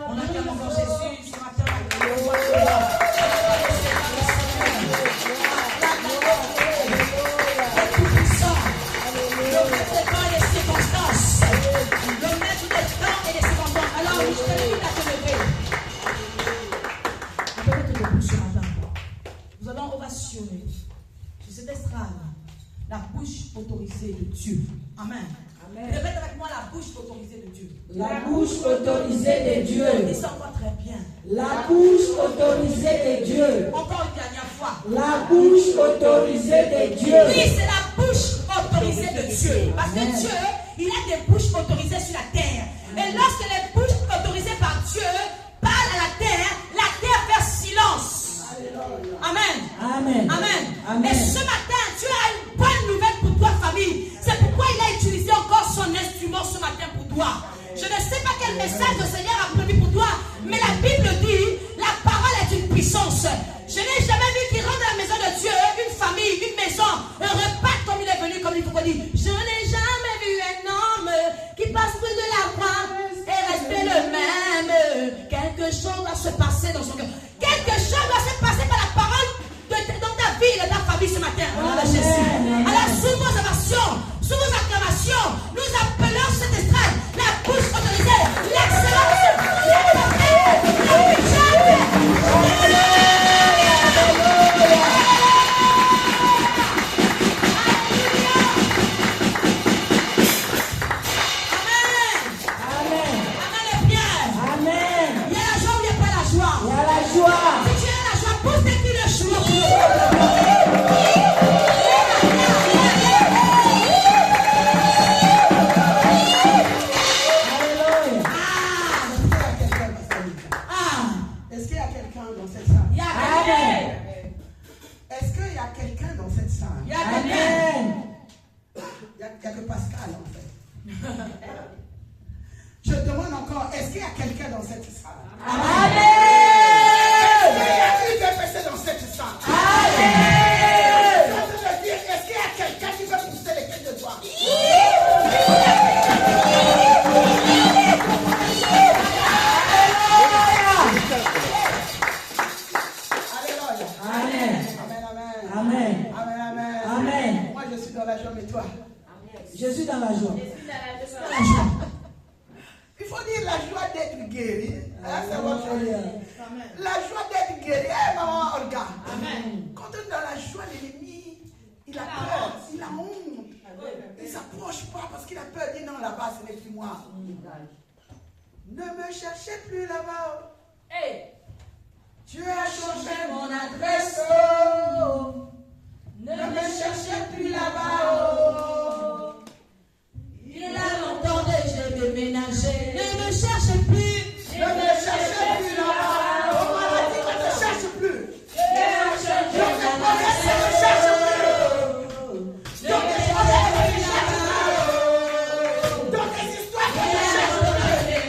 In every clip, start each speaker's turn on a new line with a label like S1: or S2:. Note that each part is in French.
S1: On acclame encore Jésus ce matin. Nous allons ovationner sur cette estrade la bouche autorisée de Dieu. Amen. Amen. Répète avec moi la bouche autorisée de Dieu.
S2: La bouche autorisée de Dieu.
S1: Dis ça encore très bien.
S2: La bouche autorisée de Dieu.
S1: Encore une dernière fois.
S2: La bouche autorisée de Dieu.
S1: Oui, c'est la bouche autorisée de Dieu. Parce que Dieu, il a des bouches autorisées sur la terre. Et lorsque les bouches autorisées par Dieu parlent à la terre fait silence. Amen.
S2: Amen.
S1: Amen.
S2: Amen.
S1: Et ce matin, Dieu a une bonne nouvelle pour toi, famille. C'est pourquoi il a utilisé encore son instrument ce matin pour toi. Je ne sais pas quel message le Seigneur a prévu pour toi, mais la Bible dit, la parole est une puissance. Je n'ai jamais vu qu'il rentre dans la maison de Dieu, une famille, une maison, un repas comme il est venu, comme il faut dire. Je n'ai jamais vu un homme qui passe près de la croix et rester le même. Quelque chose doit se passer dans son cœur. Quelque chose doit se passer par la parole dans ta vie et dans ta famille ce matin. Au nom de Jésus. Alors, sous vos ovations, sous vos acclamations, nous appelons cette estrade la bouche autorisée, l'excellence, la puissance, la puissance.
S3: Je demande encore, est-ce qu'il y a quelqu'un dans cette salle?
S2: Amen.
S3: Est-ce qu'il y a une personne dans cette salle?
S2: Amen.
S3: Je veux dire, est-ce qu'il y a quelqu'un qui veut pousser les cris de joie? Alléluia.
S2: Amen.
S3: Amen, amen.
S2: Amen.
S3: Amen, amen.
S2: Amen.
S3: Moi, je suis dans la joie, mais toi?
S2: Je suis dans la joie.
S3: Il faut dire la joie d'être guéri. C'est votre joie. La joie d'être guéri. Maman Olga. Amen. Quand on est dans la joie, l'ennemi, il a peur, il a honte. Il ne s'approche pas parce qu'il a peur. Il dit non, là-bas, ce n'est plus moi. Ne me cherchez plus là-bas.
S1: Hey.
S3: Tu as changé mon adresse. Ne me cherchez plus là-bas.
S1: Il a longtemps déjà déménagé. Ne me cherche plus.
S3: Ne me cherchez plus là-bas. On m'a dit qu'on ne te cherche plus. Donc les promesses ne me cherchent plus. Donc les promesses ne me cherchent plus. Donc les histoires ne me cherchent plus.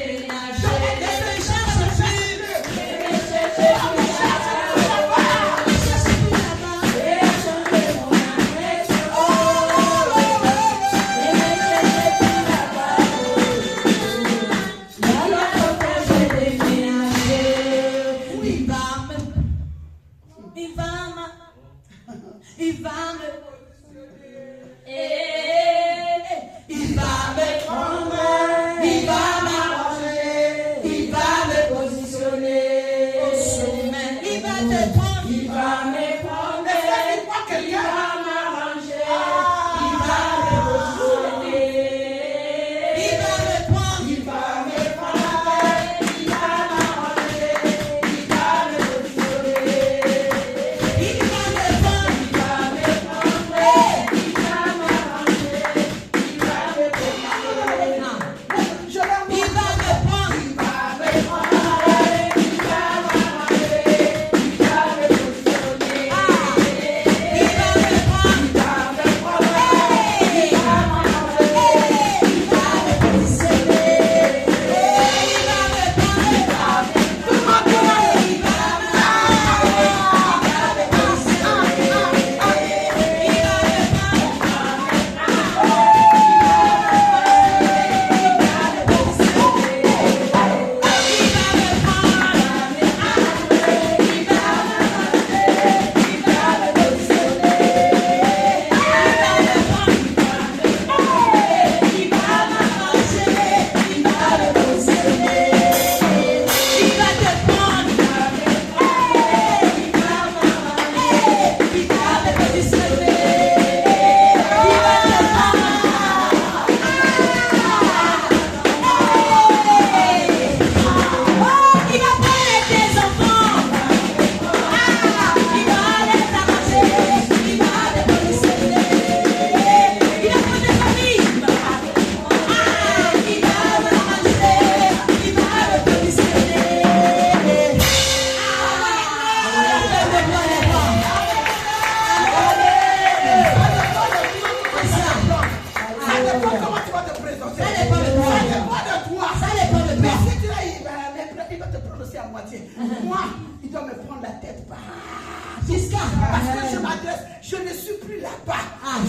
S3: Donc les destins ne me cherchent plus. Ne me cherche plus là-bas.
S1: Il va me prendre, il va m'arranger, il va me positionner au sommet, il va te prendre, il va me prendre, il va m'arranger, il va me positionner, il va me prendre, il va me prendre, il va m'arranger, il va me positionner, il va me prendre, il va me prendre.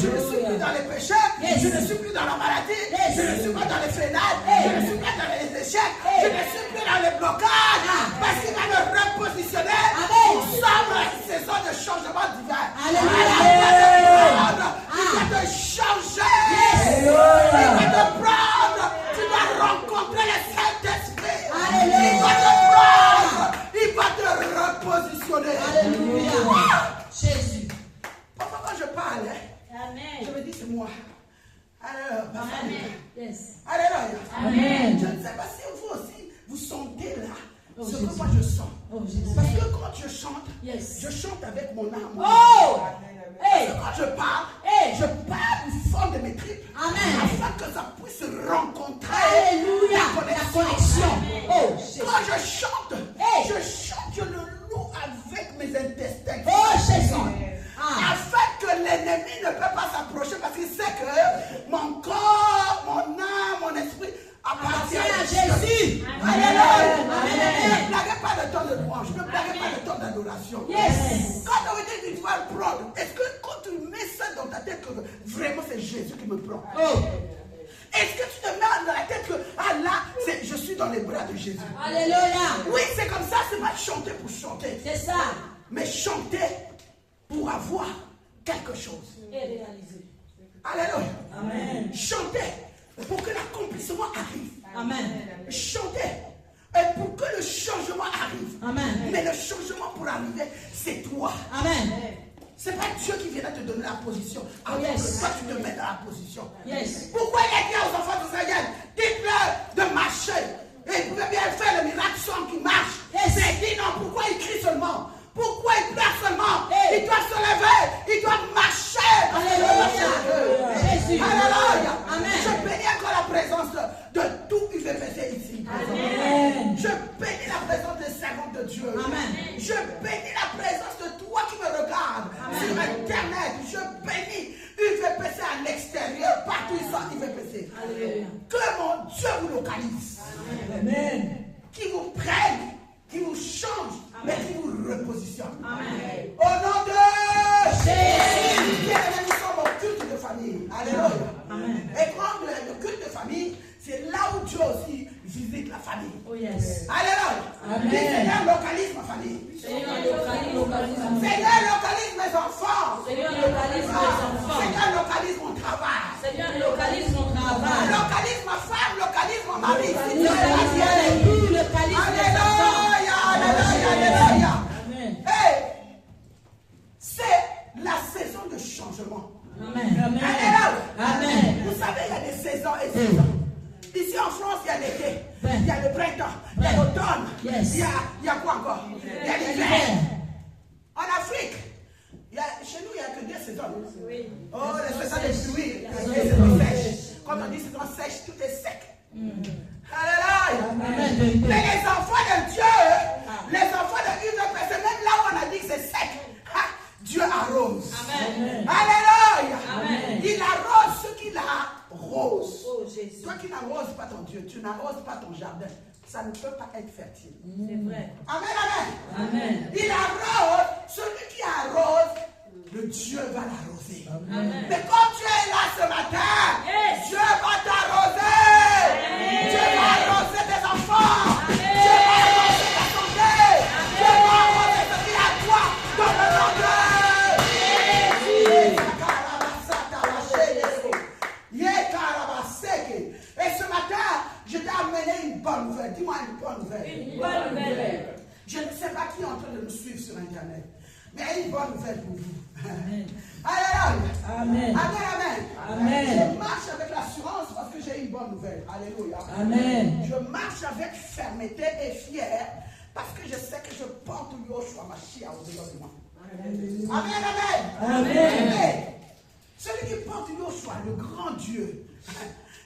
S3: Je ne suis plus dans les péchés. Je ne suis plus dans la maladie. Je ne suis pas dans les freinages. Je ne suis pas dans les échecs. Je ne suis plus dans les blocages. Parce qu'il va me repositionner. Nous sommes dans une saison de changement divin. Il va te changer. Il va te prendre. Tu vas rencontrer le Saint-Esprit. Il va te prendre. Il va te repositionner.
S1: Alléluia. Jésus.
S3: Parfois quand je parle,
S1: Amen.
S3: je me dis c'est moi. Alléluia.
S1: Amen. Yes.
S3: Alléluia.
S2: Amen.
S3: Je ne sais pas si vous aussi, vous sentez là ce
S1: Jésus.
S3: que moi je sens.
S1: Oh, Jésus.
S3: Parce que quand je chante,
S1: Yes.
S3: je chante avec mon âme.
S1: Oh!
S3: Parce
S1: Hey!
S3: que quand je parle du fond de mes tripes.
S1: Amen.
S3: Afin que ça puisse rencontrer
S1: Alléluia.
S3: la
S1: La
S3: connexion.
S1: connexion. Oh, Jésus.
S3: Quand je chante,
S1: Hey.
S3: je le loue avec mes intestins.
S1: Oh, Jésus. Ah.
S3: Afin que l'ennemi ne peut pas s'approcher parce qu'il sait que mon corps, mon âme, mon esprit appartient à Jésus. Alléluia. Ne blaguez pas de temps de louange, ne blaguez pas de temps d'adoration.
S1: Yes.
S3: Quand on dit que tu vas le prendre, est-ce que quand tu mets ça dans ta tête que vraiment c'est Jésus qui me prend?
S1: Oh.
S3: Est-ce que tu te mets dans la tête que là, je suis dans les bras de Jésus?
S1: Alléluia.
S3: Oui, c'est comme ça, c'est pas chanter pour chanter,
S1: C'est ça.
S3: mais chanter pour avoir quelque chose.
S1: Et réaliser.
S3: Alléluia.
S2: Amen.
S3: Chanter pour que l'accomplissement arrive.
S1: Amen.
S3: Chanter pour que le changement arrive.
S1: Amen.
S3: Mais le changement pour arriver, c'est toi.
S1: Amen.
S3: C'est pas Dieu qui viendra te donner la position. Avant
S1: yes.
S3: que toi tu te mets dans la position.
S1: Yes.
S3: Pourquoi il a dit aux enfants d'Israël, dites-leur de marcher. Et ils pouvaient bien faire le miracle sans qu'ils marchent.
S1: Yes.
S3: Mais il dit non, pourquoi ils crient seulement? Pourquoi ils pleurent seulement?
S1: Hey.
S3: Ils doivent se lever, ils doivent marcher.
S1: Alléluia. Jésus.
S3: Alléluia.
S1: Amen.
S3: Je bénis encore la présence de tout UVPC ici.
S1: Amen.
S3: Je bénis la présence des servants de Dieu.
S1: Amen.
S3: Je bénis la présence de toi qui me regarde sur Internet. Je bénis UVPC à l'extérieur, partout ils sont UVPC.
S1: Alléluia.
S3: Que mon Dieu vous localise.
S2: Amen.
S3: Qui vous prenne, qui vous change, mais qui vous repositionne.
S1: Amen.
S3: Au nom de
S1: Jésus.
S3: Bien-aimés, nous sommes au culte de famille. Alléluia.
S1: Amen.
S3: Et quand le culte de famille, c'est là où Dieu aussi visite la famille.
S1: Oh yes.
S3: Alléluia.
S2: Amen.
S3: Dis, Seigneur, localise ma famille.
S1: Seigneur, localise.
S3: Seigneur, localise mes enfants.
S1: Seigneur, localise mes enfants.
S3: Seigneur, localise mon travail.
S1: Seigneur, localise mon travail.
S3: Localise ma femme, localise mon mari.
S1: Localise les époux, localise les enfants.
S3: Alléluia, alléluia, alléluia.
S2: Amen.
S3: Hey, c'est la saison de changement.
S1: Amen.
S3: Alléluia.
S1: Amen.
S3: Vous savez, il y a des saisons et saisons. Ici en France, il y a l'été, il y a le printemps, il y a l'automne,
S1: Yes.
S3: il y a quoi encore? Il y a l'hiver. En Afrique, chez nous, il n'y a que deux saisons. Oh, les saisons des pluies, les saisons sèches. Quand on dit saison sèche, tout est sec. Alléluia.
S1: Amen.
S3: Mais les enfants de Dieu, les enfants de UVPC, même là où on a dit que c'est sec, Dieu arrose.
S1: Amen.
S3: Alléluia.
S1: Amen.
S3: Il arrose ce qu'il arrose.
S1: Oh Jésus.
S3: Toi qui n'arroses pas ton Dieu, tu n'arroses pas ton jardin, ça ne peut pas être fertile.
S1: C'est vrai.
S3: Amen, amen.
S1: Amen.
S3: Il arrose, celui qui arrose, le Dieu va l'arroser.
S1: Amen.
S3: Mais comme tu es là ce matin,
S1: Yes.
S3: Dieu va t'arroser.
S1: Amen.
S3: Dieu va arroser tes enfants.
S1: Amen.
S3: Dieu va arroser ta santé. Dieu va arroser ce qui est à toi dans le nom de Jésus. Et ce matin, je t'ai amené une bonne nouvelle. Dis-moi une bonne nouvelle.
S1: Une bonne nouvelle.
S3: Je ne sais pas qui est en train de nous suivre sur Internet, mais une bonne nouvelle pour vous.
S2: Amen.
S3: Alléluia.
S2: Amen.
S3: Amen, amen.
S2: Amen.
S3: Je marche avec l'assurance parce que j'ai une bonne nouvelle. Alléluia.
S2: Amen.
S3: Je marche avec fermeté et fier parce que je sais que je porte Yoshua Mashiach au-dedans de moi. Amen, amen.
S2: Amen.
S3: Amen. Celui qui porte Yoshua, le grand Dieu.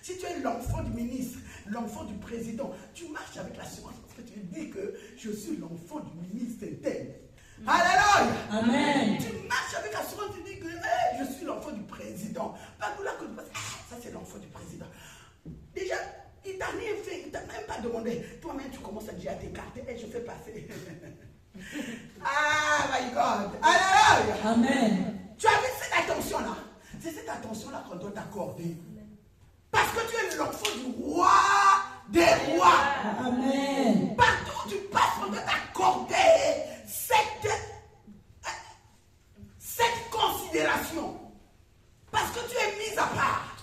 S3: Si tu es l'enfant du ministre, l'enfant du président, tu marches avec l'assurance parce que tu dis que je suis l'enfant du ministre tel. Alléluia.
S2: Amen.
S3: Tu marches avec l'assurance, tu dis que hey, je suis l'enfant du président. Pas que là que tu penses, ça c'est l'enfant du président. Déjà, il t'a rien fait, il t'a même pas demandé. Toi-même, tu commences à dire à t'écarter et je fais passer. Ah, my God. Alléluia.
S2: Amen.
S3: Tu as vu cette attention là? C'est cette attention-là qu'on doit t'accorder. Parce que tu es l'enfant du roi des rois.
S2: Amen.
S3: Partout où tu passes, on doit t'accorder cette considération. Parce que tu es mis à part.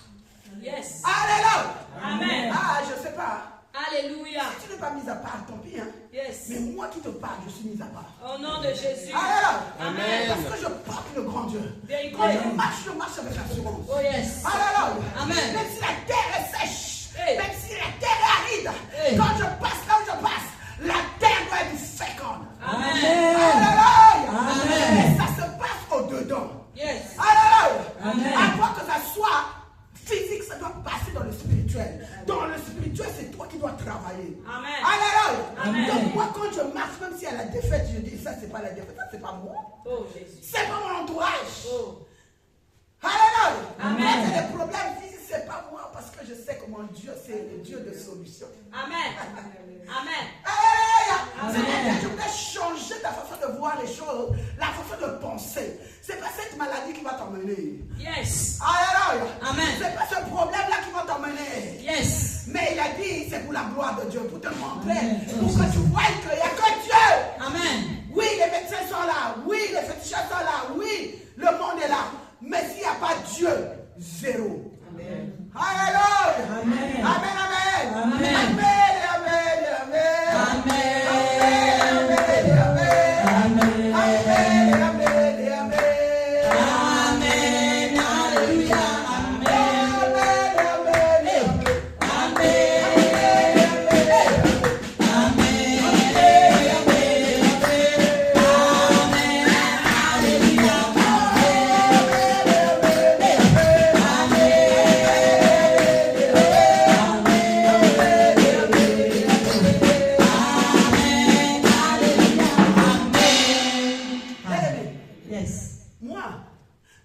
S1: Yes.
S3: Alléluia.
S1: Amen.
S3: Ah, je ne sais pas.
S1: Alléluia.
S3: Si tu n'es pas mis à part, tant pis. Hein.
S1: Yes.
S3: Mais moi qui te parle, je suis mis à part.
S1: Au nom de Jésus.
S3: Alléluia.
S1: Amen.
S3: Parce que je porte le grand Dieu.
S1: Vérité.
S3: Quand je marche avec assurance.
S1: Oh yes.
S3: Alléluia.
S1: Amen.
S3: Même si la terre est sèche,
S1: Hey.
S3: même si la terre est aride,
S1: Hey.
S3: quand je passe là où je passe, la terre doit être féconde.
S1: Amen.
S3: Alléluia.
S2: Amen.
S3: Et ça se passe au-dedans.
S1: Yes.
S3: Alléluia.
S2: Amen.
S3: À quoi que ça soit physique, ça doit passer dans le spirituel. Dans le spirituel, c'est toi qui dois travailler.
S1: Amen.
S3: Alléluia.
S1: Amen.
S3: Donc moi, quand je marche, même si à la défaite, je dis ça, c'est pas la défaite, ça, c'est pas moi.
S1: Oh Jésus.
S3: C'est pas mon entourage.
S1: Oh.
S3: Alléluia.
S1: Amen.
S3: Quand il y a des problèmes physiques, c'est pas moi, parce que je sais comment Dieu, c'est le Dieu de solution.
S1: Amen. Amen.
S3: Alléluia.
S1: Amen.
S3: C'est-à-dire que je voudrais changer ta façon de voir les choses, la façon de penser. C'est pas cette maladie qui va t'emmener.
S1: Yes.
S3: Alléluia.
S1: Amen.
S3: C'est pas ce problème-là qui va t'emmener.
S1: Yes.
S3: Mais il a dit, c'est pour la gloire de Dieu, pour te montrer,
S2: Amen.
S3: pour que tu vois qu'il n'y a que Dieu.
S1: Amen.
S3: Oui, les médecins sont là. Oui, les fétichistes sont là. Oui, le monde est là. Mais s'il n'y a pas Dieu, zéro.
S2: Amen.
S3: Alléluia.
S2: Amen.
S3: Amen, amen.
S2: Amen.
S3: Amen, amen, amen.
S2: Amen.
S3: Amen, amen, amen.
S2: Amen.
S3: Amen, amen, amen.
S2: Amen. Alléluia. Amen.
S3: Amen, amen, amen.
S2: Yes.
S3: Moi,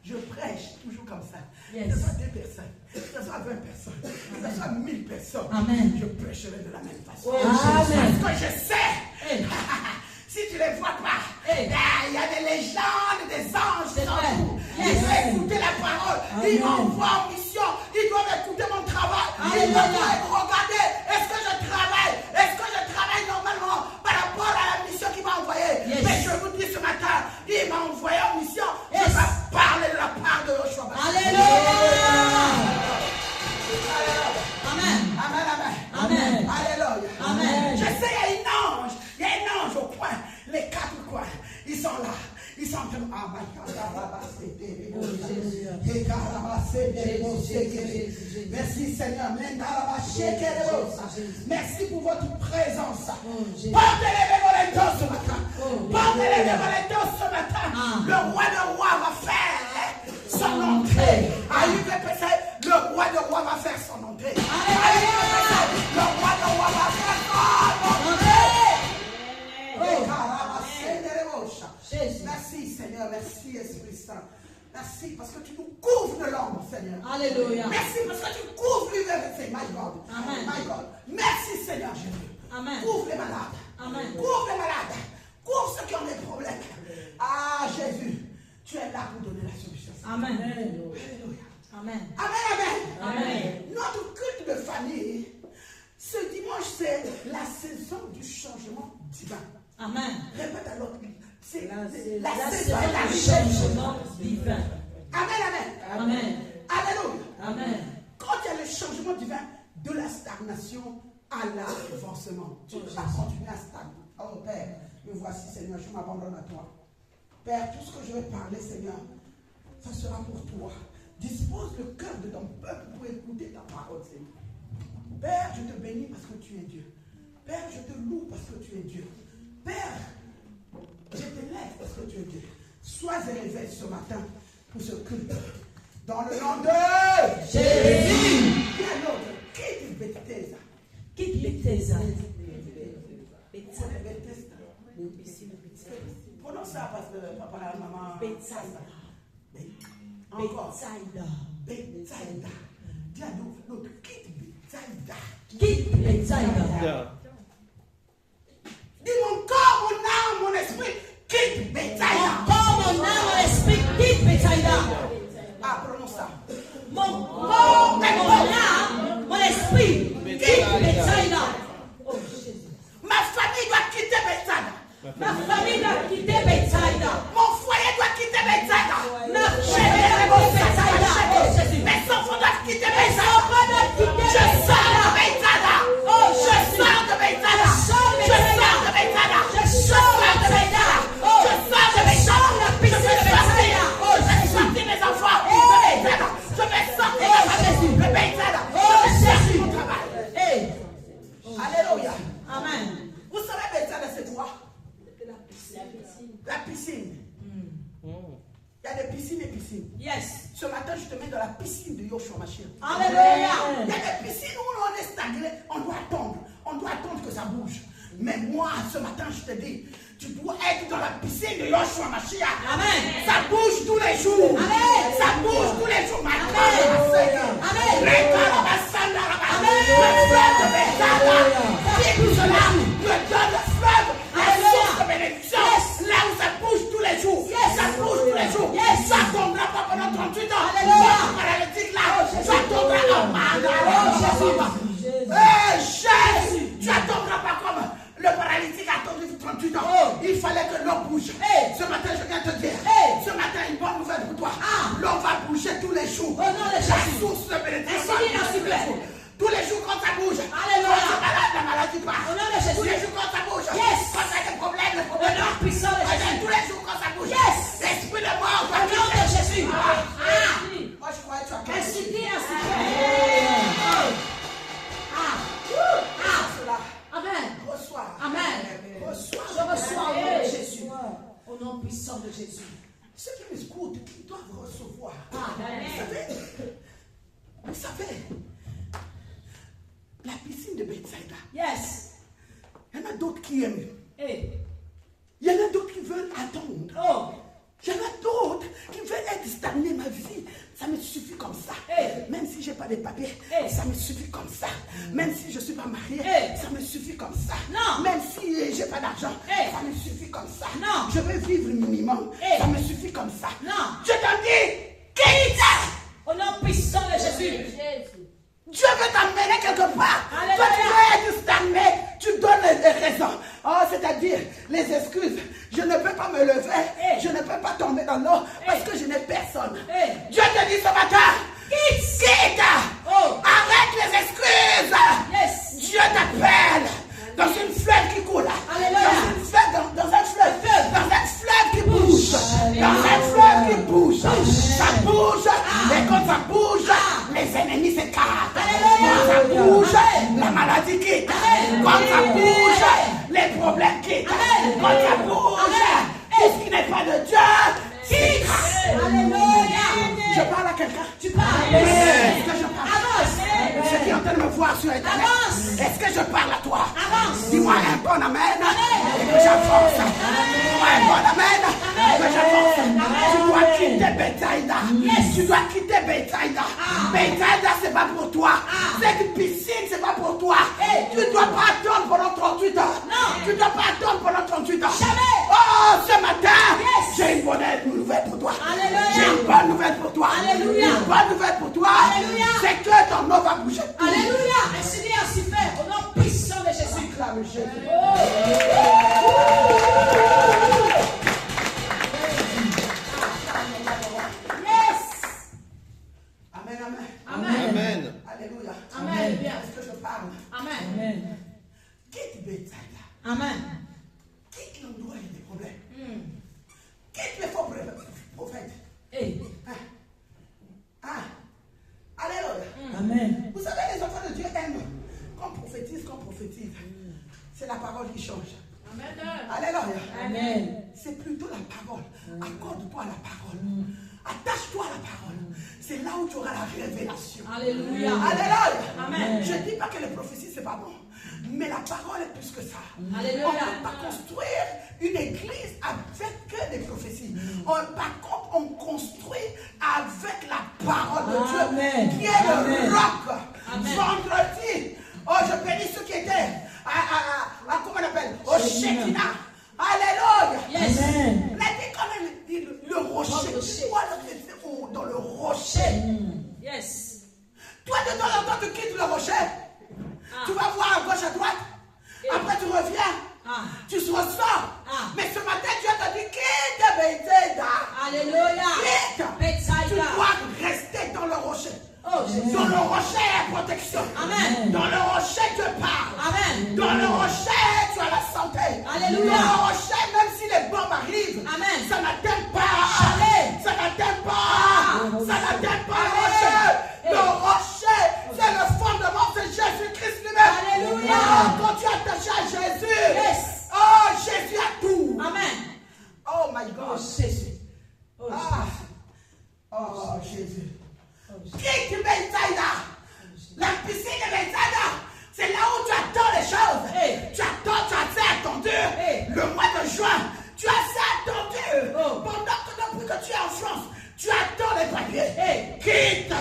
S3: je prêche toujours comme ça.
S2: Yes.
S3: Que ce soit 2 personnes, que ce soit 20 personnes, que ce soit 1000 personnes.
S2: Amen.
S3: Je prêcherai de la même façon.
S2: Oh, Amen.
S3: Parce que je sais,
S2: Hey.
S3: si tu ne les vois pas,
S2: Hey.
S3: il y a des légendes, des anges
S2: C'est
S3: qui sont
S2: vrai.
S3: fous.
S2: Yes.
S3: Ils doivent écouter la parole. Ils
S2: Amen.
S3: m'envoient en mission. Ils doivent écouter mon travail. Ils
S2: Alléluia.
S3: doivent regarder. Est-ce que je travaille? Est-ce que je travaille normalement par rapport à la mission qu'il m'a envoyée?
S2: Yes.
S3: Mais je vous dis ce matin, il m'a envoyé en mission.
S2: Yes.
S3: Je vais parler de la part de Yoshua.
S2: Alléluia. Amen.
S3: Amen, amen.
S2: Amen.
S3: Alléluia.
S2: Amen.
S3: Je sais, il y a un ange au coin, les 4 coins, ils sont là. Ils sont en train de... Ah, my God. Merci Seigneur. Merci pour votre présence. Portez-les violentos ce matin. Portez-les violentos ce matin. Le roi de roi va faire son entrée. Le roi de roi va faire son entrée. Le roi de roi va faire son entrée. Merci Seigneur, merci Esprit Saint. Merci parce que tu nous couvres de l'ombre, Seigneur.
S2: Alléluia.
S3: Merci parce que tu couvres l'université, my God.
S2: Amen.
S3: My God. Merci Seigneur Jésus.
S2: Amen.
S3: Couvre les malades.
S2: Amen.
S3: Couvre les malades. Couvre ceux qui ont des problèmes. Ah Jésus, tu es là pour donner la solution.
S2: Amen.
S3: Alléluia.
S2: Amen.
S3: Amen, amen.
S2: Amen.
S3: Notre culte de famille, ce dimanche, c'est la saison du changement divin.
S2: Amen.
S3: Répète à l'autre. C'est la
S2: La
S3: saison
S2: du
S3: du
S2: changement divin.
S3: Amen, amen.
S2: Amen.
S3: Alléluia.
S2: Amen.
S3: Quand il y a le changement divin de la stagnation à l'avancement, tu ne peux pas continuer à stagner. Oh Père, me voici Seigneur, je m'abandonne à toi. Père, tout ce que je vais parler, Seigneur, ça sera pour toi. Dispose le cœur de ton peuple pour écouter ta parole, Seigneur. Père, je te bénis parce que tu es Dieu. Père, je te loue parce que tu es Dieu. Père, je t'élève parce que tu es Dieu. Sois élevé ce matin pour ce culte. Dans le nom de
S2: Jésus.
S3: Qui est l'autre? Quitte Bethesda.
S2: Quitte Bethesda.
S3: Prononce ça parce que papa et maman.
S2: Bethsaida.
S3: Encore.
S2: Bethsaida.
S3: Bethsaida. Dis à l'autre, quitte Bethsaida.
S2: Quitte Bethsaida.
S3: Dis mon corps, mon âme, mon esprit, quitte Bethsaida.
S2: Mon corps, mon âme, mon esprit, quitte Bethsaida.
S3: Ah, prononce ça. piscine de Yoshua Mashiach.
S1: Alléluia.
S3: Il y a des piscines où on est stagné, on doit attendre que ça bouge. Mais moi, ce matin, je te dis, tu dois être dans la piscine de Yoshua Mashiach.
S1: Amen.
S3: Ça bouge tous les jours.
S1: Amen.
S3: Ça bouge tous les jours.
S1: Amen.
S3: Amen. Le fleuve de Bethsaïda, vibre cela, me donne le fleuve, la source de bénédiction. Là où ça bouge tous les jours. Ça bouge tous les jours. Ça ne tombera pas pendant 38 ans.
S1: Alléluia.
S3: Paralytique là, ça tombera en Jésus, tu attendras pas comme le paralytique a attendu 38 ans. Il fallait que l'eau bouge. Ce matin, je viens te dire, ce matin, une bonne nouvelle pour toi. L'eau va bouger tous les jours. La source de bénédiction va bouger tous les jours. Tous les jours quand ça bouge.
S1: Alléluia.
S3: Quand tu es malade, la maladie part.
S1: Au nom de Jésus.
S3: Tous les jours quand ça bouge.
S1: Yes.
S3: Quand tu as des problèmes, les
S1: Au
S3: problèmes.
S1: nom puissant de Jésus.
S3: Tous les jours quand ça bouge.
S1: Yes.
S3: L'esprit de mort va
S1: Au nom de Jésus.
S3: Moi, je croyais que tu as
S1: Ainsi dit, ainsi fait.
S3: cela.
S1: Amen.
S3: Reçois.
S1: Amen.
S3: Reçois.
S1: Je reçois au nom de Jésus. Au nom puissant de Jésus.
S3: Ceux qui m'écoutent, ils doivent recevoir.
S1: Amen.
S3: Vous savez, la piscine de Bethsaïda,
S1: Yes.
S3: il y en a d'autres qui aiment.
S1: Hey.
S3: Il y en a d'autres qui veulent attendre.
S1: Oh.
S3: Il y en a d'autres qui veulent être stagnés. Ma vie, ça me suffit comme ça.
S1: Hey.
S3: Même si je n'ai pas de papiers,
S1: Hey.
S3: ça me suffit comme ça. Même si je ne suis pas marié,
S1: Hey.
S3: ça me suffit comme ça.
S1: Non.
S3: Même si je n'ai pas d'argent,
S1: Hey.
S3: ça me suffit comme ça.
S1: Non.
S3: Je veux vivre minimum,
S1: Hey.
S3: ça me suffit comme ça.
S1: Non.
S3: Je t'en dis, quitte!
S1: Au nom puissant de Jésus.
S3: Dieu veut t'emmener quelque part.
S1: Alléluia.
S3: Toi, tu veux être stagné. Tu donnes les raisons. Oh, c'est-à-dire les excuses. Je ne peux pas me lever.
S1: Hey.
S3: Je ne peux pas tomber dans l'eau parce
S1: Hey.
S3: que je n'ai personne.
S1: Hey.
S3: Dieu te dit ce matin, quitte.
S1: Oh.
S3: Arrête les excuses.
S1: Yes.
S3: Dieu t'appelle dans une fleuve qui coule.
S1: Alléluia.
S3: Dans un fleuve qui bouge. Dans un fleuve qui bouge. Ça bouge. Et quand ça bouge, les ennemis s'écartent. Quand ça bouge, la maladie quitte. Quand ça bouge, les problèmes quittent. Quand ça bouge, tout ce qui n'est pas de Dieu quitte.
S1: Alléluia.
S3: Je parle à quelqu'un.
S1: Tu parles.
S3: Est-ce que je parle?
S1: Avance.
S3: Ceux qui sont en train de me voir sur Internet,
S1: Avance.
S3: est-ce que je parle à toi?
S1: Avance.
S3: Dis-moi un bon amen et que j'avance. Dis-moi un bon amen et que j'avance. Tu dois quitter Bethsaïda. Tu dois quitter Bethsaïda. Bethsaïda, c'est pas pour toi. Cette piscine, c'est pas pour toi. Tu ne dois pas attendre pendant 38 ans.
S1: Non.
S3: Tu ne dois pas attendre pendant 38 ans.
S1: Jamais.
S3: Oh, ce matin,
S1: Yes.
S3: j'ai une bonne nouvelle pour toi.
S1: Alléluia.
S3: J'ai une bonne nouvelle pour toi.
S1: Alléluia.
S3: Une bonne nouvelle pour toi.
S1: Alléluia.
S3: C'est que ton eau va bouger.
S1: Alléluia. Ainsi dit, ainsi fait. Au nom puissant de Jésus.
S3: Acclame Jésus.
S1: Yes.
S3: Amen, amen.
S1: Amen.
S3: Alléluia.
S1: Amen. Bien.
S3: Est-ce que je parle?
S1: Amen.
S3: Quitte Bethsaïda.
S1: Amen.
S3: Quitte l'endroit où il y a des problèmes. Quitte les faux prophètes.
S1: Hey.
S3: Alléluia.
S2: Amen.
S3: Vous savez, les enfants de Dieu aiment qu'on prophétise. C'est la parole qui change.
S1: Amen.
S3: Alléluia.
S2: Amen.
S3: C'est plutôt la parole. Accorde-toi à la parole. Attache-toi à la parole. C'est là où tu auras la révélation.
S1: Alléluia.
S3: Alléluia.
S1: Amen.
S3: Je ne dis pas que les prophéties, c'est pas bon. Mais la parole est plus que ça.
S1: Alléluia.
S3: On ne peut pas construire une église avec que des prophéties. Par contre, on construit avec la parole de Dieu,
S2: Amen.
S3: qui est le
S2: Amen.
S3: roc.
S1: Amen.
S3: Vendredi, je bénis ceux qui étaient comment on appelle, au Shekinah. Alléluia.
S1: Yes.
S2: Amen.
S3: On a dit quand même le rocher.
S1: rocher.
S3: Tu vois dans le rocher.
S1: Yes.
S3: Toi, de temps en temps, tu quittes le rocher. Tu vas voir à gauche, à droite. Après, tu reviens. Tu se ressors. Mais ce matin, Dieu t'a dit quitte Bethsaïda.
S1: Alléluia.
S3: Quitte. Tu
S1: Bethsaïda.
S3: dois rester dans le rocher.
S1: Oh, Jésus.
S3: Dans le rocher, il y a protection.
S1: Amen.
S3: Dans le rocher, Dieu parle.
S1: Amen.
S3: Dans le rocher, tu as la santé.
S1: Alléluia.
S3: Dans le rocher, même si les bombes arrivent,
S1: Amen.
S3: ça n'atteint pas.
S1: Jamais.
S3: Ça n'atteint pas. Ça n'atteint pas le rocher. Le rocher, c'est le fondement, c'est Jésus-Christ lui-même.
S1: Alléluia.
S3: Quand tu es attaché à Jésus,
S1: Yes.
S3: oh, Jésus a tout.
S1: Amen.
S3: Oh my God.
S1: Jésus.
S3: Oh Jésus. Tu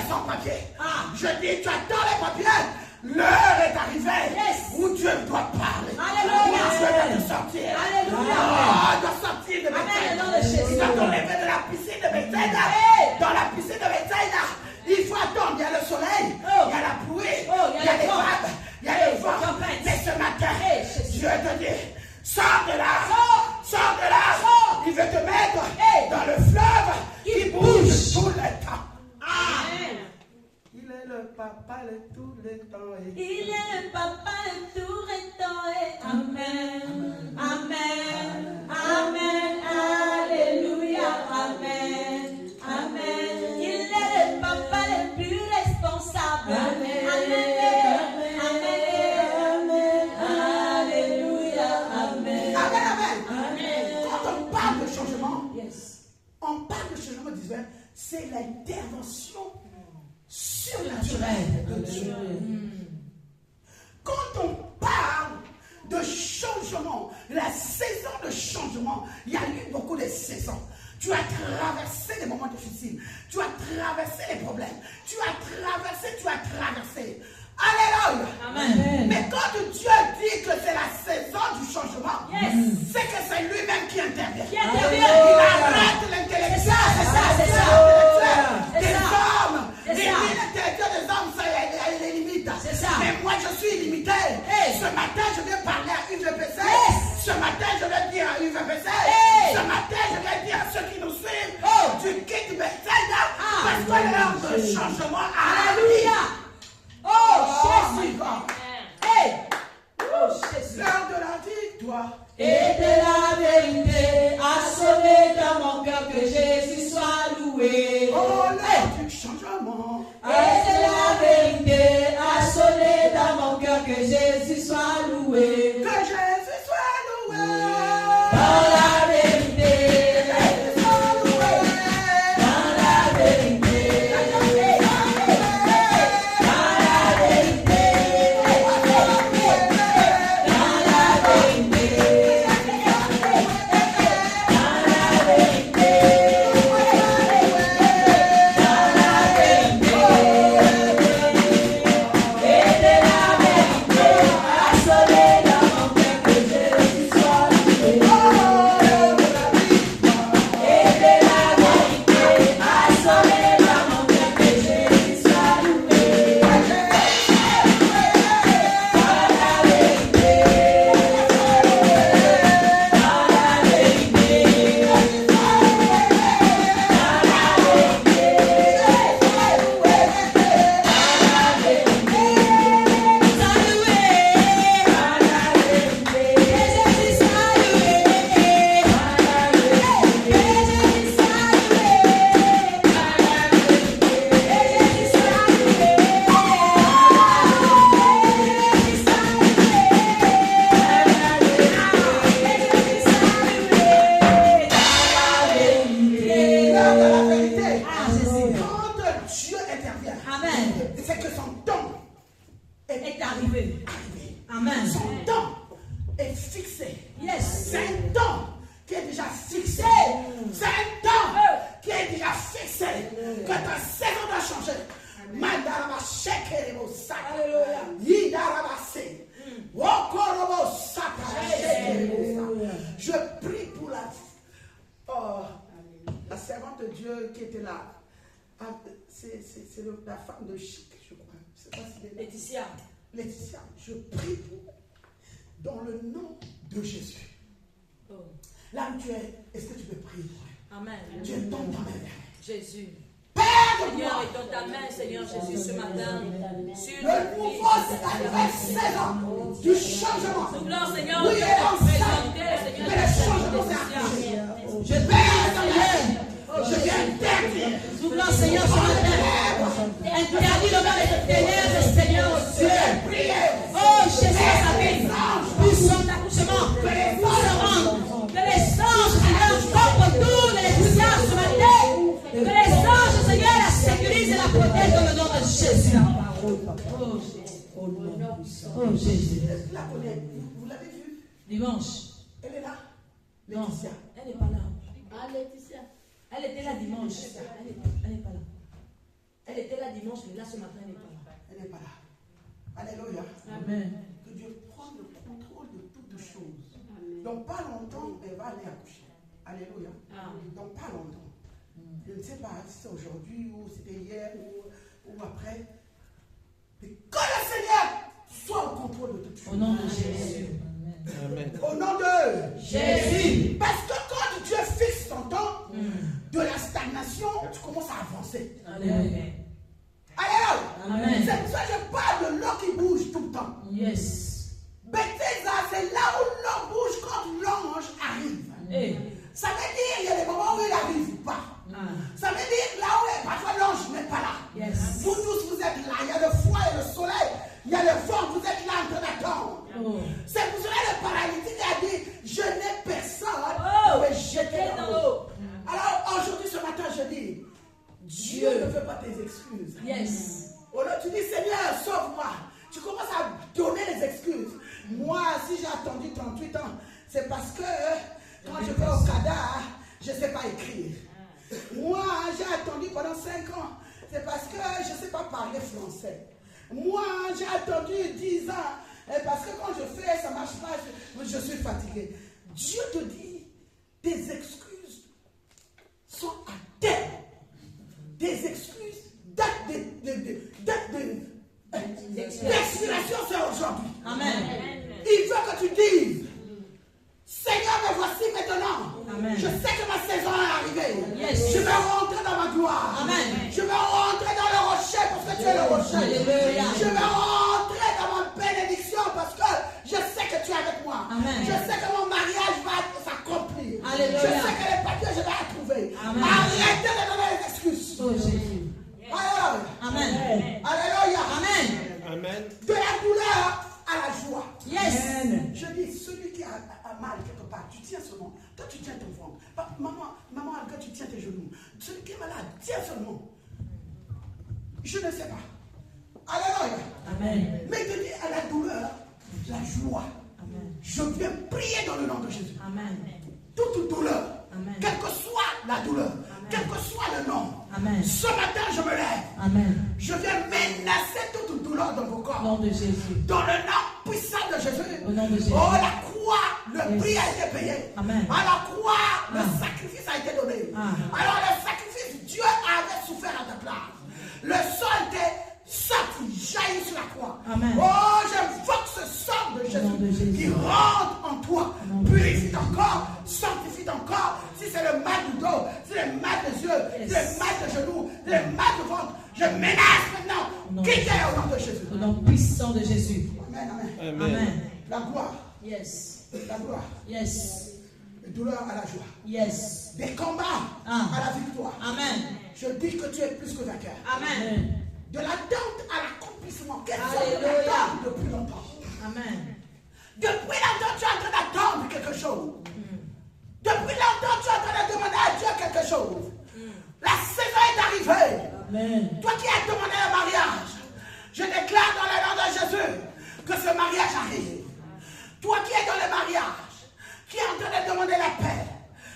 S3: sans papier. Je dis, tu attends les papiers. L'heure est arrivée où Dieu doit parler.
S1: Alléluia.
S3: Où Dieu doit te sortir.
S1: Alléluia.
S3: Oh, doit sortir de Bethsaïda. Il doit t'enlever de la piscine de Bethsaïda. Dans la piscine de Bethsaïda, il faut attendre. Il y a le soleil, il y a la pluie, il y a les vagues, il y a le vent. Mais ce matin, Dieu te dit, sors de là. Sors de là. Il veut te mettre dans le fleuve qui bouge tout le temps. Il est le papa de tous les temps.
S2: Il est le papa de tous les temps. Amen. Amen. Amen. Alléluia. Amen. Amen. Il est le papa le plus responsable. Amen. Amen. Amen. Alléluia. Amen.
S3: Amen. Amen. Quand on parle de changement, on parle de changement divin, c'est l'intervention surnaturelle de Dieu. Quand on parle de changement, la saison de changement, il y a eu beaucoup de saisons. Tu as traversé des moments difficiles. Tu as traversé les problèmes. Tu as traversé. Alléluia.
S2: Amen.
S3: Mais quand Dieu dit que c'est la saison du changement, c'est que c'est lui-même qui intervient. Il arrête l'intellectuel.
S2: C'est ça.
S3: Des hommes. L'intellectuel des hommes, ça, il y a des limites.
S2: C'est ça.
S3: Mais moi, je suis illimité. Ce matin, je vais parler à UVPC. Ce matin, je vais dire à UVPC. Ce matin, je vais dire à ceux qui nous suivent. Tu quittes Bethsaïda parce que l'heure de changement arrive.
S2: Alléluia. Oh,
S3: my
S2: Jésus.
S3: God.
S2: Oh, Jésus.
S3: L'heure de la victoire.
S2: Et de la vérité a sonné dans mon cœur, que Jésus soit loué.
S3: Oh, l'heure du changement.
S2: Et de la vérité a sonné dans mon cœur, que Jésus soit loué.
S3: Que Jésus soit loué.
S2: Dans la vérité.
S3: Jésus soit loué.
S2: Dans la vérité.
S3: Je prie pour la servante de Dieu qui était là. C'est la femme de Chic, je crois. Je sais pas si c'est
S1: Laetitia.
S3: Laetitia, je prie pour elle. Dans le nom de Jésus.
S1: Oh.
S3: Là où tu es, est-ce que tu peux prier pour elle?
S1: Amen.
S3: Tu es dans ta main.
S1: Jésus.
S3: Père de
S1: Seigneur,
S3: gloire.
S1: et dans ta main, Seigneur Jésus, ce matin, sur
S3: Le nouveau, c'est la nouvelle saison du changement.
S1: nous voulons, Seigneur,
S3: Oui,
S1: te
S3: elle est enceinte.
S1: présenter, Seigneur,
S3: Mais le changement s'est accompli. Je viens interdire.
S2: Nous voulons, Seigneur, ce matin, interdire le mal des ténèbres, Seigneur, Dieu. Oh, Jésus, sa vie, pour son accouchement, pour se rendre. Que les anges, Seigneur, contre tous les enthousiasmes ce matin. Que les anges, Seigneur, la sécurisent et la protègent dans le nom de Jésus. Oh, Jésus.
S3: La connaît. Vous l'avez vu?
S2: Dimanche.
S3: Elle est là.
S2: Non,
S3: Laetitia.
S2: elle n'est pas là.
S4: Ah, Laetitia.
S2: Elle était là dimanche. Elle n'est pas là. Elle était là dimanche, mais là ce matin, elle n'est pas là.
S3: Elle n'est pas là. Alléluia.
S2: Amen.
S3: Que Dieu prenne le contrôle de toutes choses. Donc pas longtemps, elle va aller accoucher. Alléluia. Donc pas longtemps. Je ne sais pas si c'est aujourd'hui ou c'était hier ou après. Mais que le Seigneur soit au contrôle de toutes choses.
S2: Au nom de Jésus.
S4: Amen.
S3: Au nom de
S2: Jésus.
S3: Parce que quand Dieu fixe son temps de la stagnation, tu commences à avancer.
S2: Amen.
S3: Alléluia.
S2: Amen.
S3: C'est pour ça que je parle de l'eau qui bouge tout le temps.
S2: Yes.
S3: Bethesda, c'est là où l'eau bouge quand l'ange arrive.
S2: Hey.
S3: Ça veut dire qu'il y a des moments où il n'arrive pas. Ça veut dire là où parfois l'ange n'est pas là.
S2: Yes.
S3: Vous tous, vous êtes là. Il y a le froid et le soleil. Il y a le vent. Vous êtes là en train d'attendre.
S2: Oh.
S3: C'est pour cela que le paralytique a dit, je n'ai personne
S2: Oh.
S3: pour me jeter dans l'eau.
S2: l'eau.
S3: Alors aujourd'hui, ce matin, je dis, Dieu ne veut pas tes excuses.
S2: Yes.
S3: Oh là, tu dis, Seigneur, sauve-moi. Tu commences à donner les excuses. Moi, si j'ai attendu 38 ans, c'est parce que quand je vais au cadavre, je ne sais pas écrire. Moi, j'ai attendu pendant 5 ans, c'est parce que je ne sais pas parler français. Moi, j'ai attendu 10 ans, parce que quand je fais, ça ne marche pas, je suis fatigué. Dieu te dit, tes excuses sont à terme. Tes excuses datent d'expiration, c'est aujourd'hui.
S2: Amen.
S3: Il veut que tu dises, Seigneur, me voici maintenant.
S2: Amen.
S3: Je sais que ma saison est arrivée.
S2: Yes.
S3: Je vais rentrer dans ma gloire.
S2: Amen.
S3: Je vais rentrer dans le rocher parce que tu es le rocher.
S2: Alléluia.
S3: Je vais rentrer dans ma bénédiction parce que je sais que tu es avec moi.
S2: Amen.
S3: Je sais que mon mariage va s'accomplir.
S2: Alléluia.
S3: Je sais que les papiers, je vais les trouver.
S2: Amen.
S3: Arrêtez de donner les excuses.
S2: Oh Jésus.
S3: Alléluia.
S2: Amen.
S3: Alléluia.
S2: Amen.
S4: Amen.
S3: De la douleur à la joie.
S2: Yes.
S3: Je dis, celui qui a mal quelque part, tu tiens seulement. Toi, tu tiens ton ventre. Maman, quand tu tiens tes genoux. Celui qui est malade, tiens seulement. Je ne sais pas. Alléluia.
S2: Amen.
S3: Mais je dis à la douleur, la joie.
S2: Amen.
S3: Je viens prier dans le nom de Jésus.
S2: Amen.
S3: Toute douleur,
S2: Amen.
S3: quelle que soit la douleur, quel que soit le nom,
S2: Amen.
S3: ce matin je me lève.
S2: Amen.
S3: Je viens menacer toute douleur dans vos
S2: Au
S3: corps.
S2: nom de Jésus.
S3: Dans le nom puissant de Jésus.
S2: Au nom de Jésus.
S3: Oh, la croix, le
S2: Yes.
S3: prix a été payé.
S2: Amen.
S3: À la croix, le sacrifice a été donné.
S2: Ah.
S3: Alors, le sacrifice, Dieu avait souffert à ta place. Le sang était sorti, jailli sur la croix.
S2: Amen.
S3: Oh, j'invoque ce sang de
S2: nom de
S3: Jésus
S2: Jésus.
S3: qui rentre en toi,
S2: Au nom de
S3: purifie ton corps, sanctifie ton corps. Si c'est le mal du dos, si c'est le mal des yeux, si c'est le mal des genoux, si c'est le mal du ventre, je menace maintenant.
S2: nom de
S3: Quittez au nom de Jésus.
S2: Au nom puissant de Jésus.
S3: Amen, amen.
S4: Amen.
S2: Amen.
S3: La gloire,
S2: Yes.
S3: la gloire,
S2: Yes.
S3: la douleur à la joie.
S2: Yes.
S3: Des combats
S2: Ah.
S3: à la victoire.
S2: Amen.
S3: Je dis que tu es plus que vainqueur.
S2: Amen.
S3: De l'attente à l'accomplissement. Quelle sorte
S2: Alléluia.
S3: d'attente depuis longtemps?
S2: Amen.
S3: Depuis longtemps, tu es en train d'attendre quelque chose. Depuis longtemps, tu es en train de demander à Dieu quelque chose. La saison est arrivée.
S2: Amen.
S3: Toi qui as demandé un mariage, je déclare dans le nom de Jésus que ce mariage arrive. Toi qui es dans le mariage, qui est en train de demander la paix,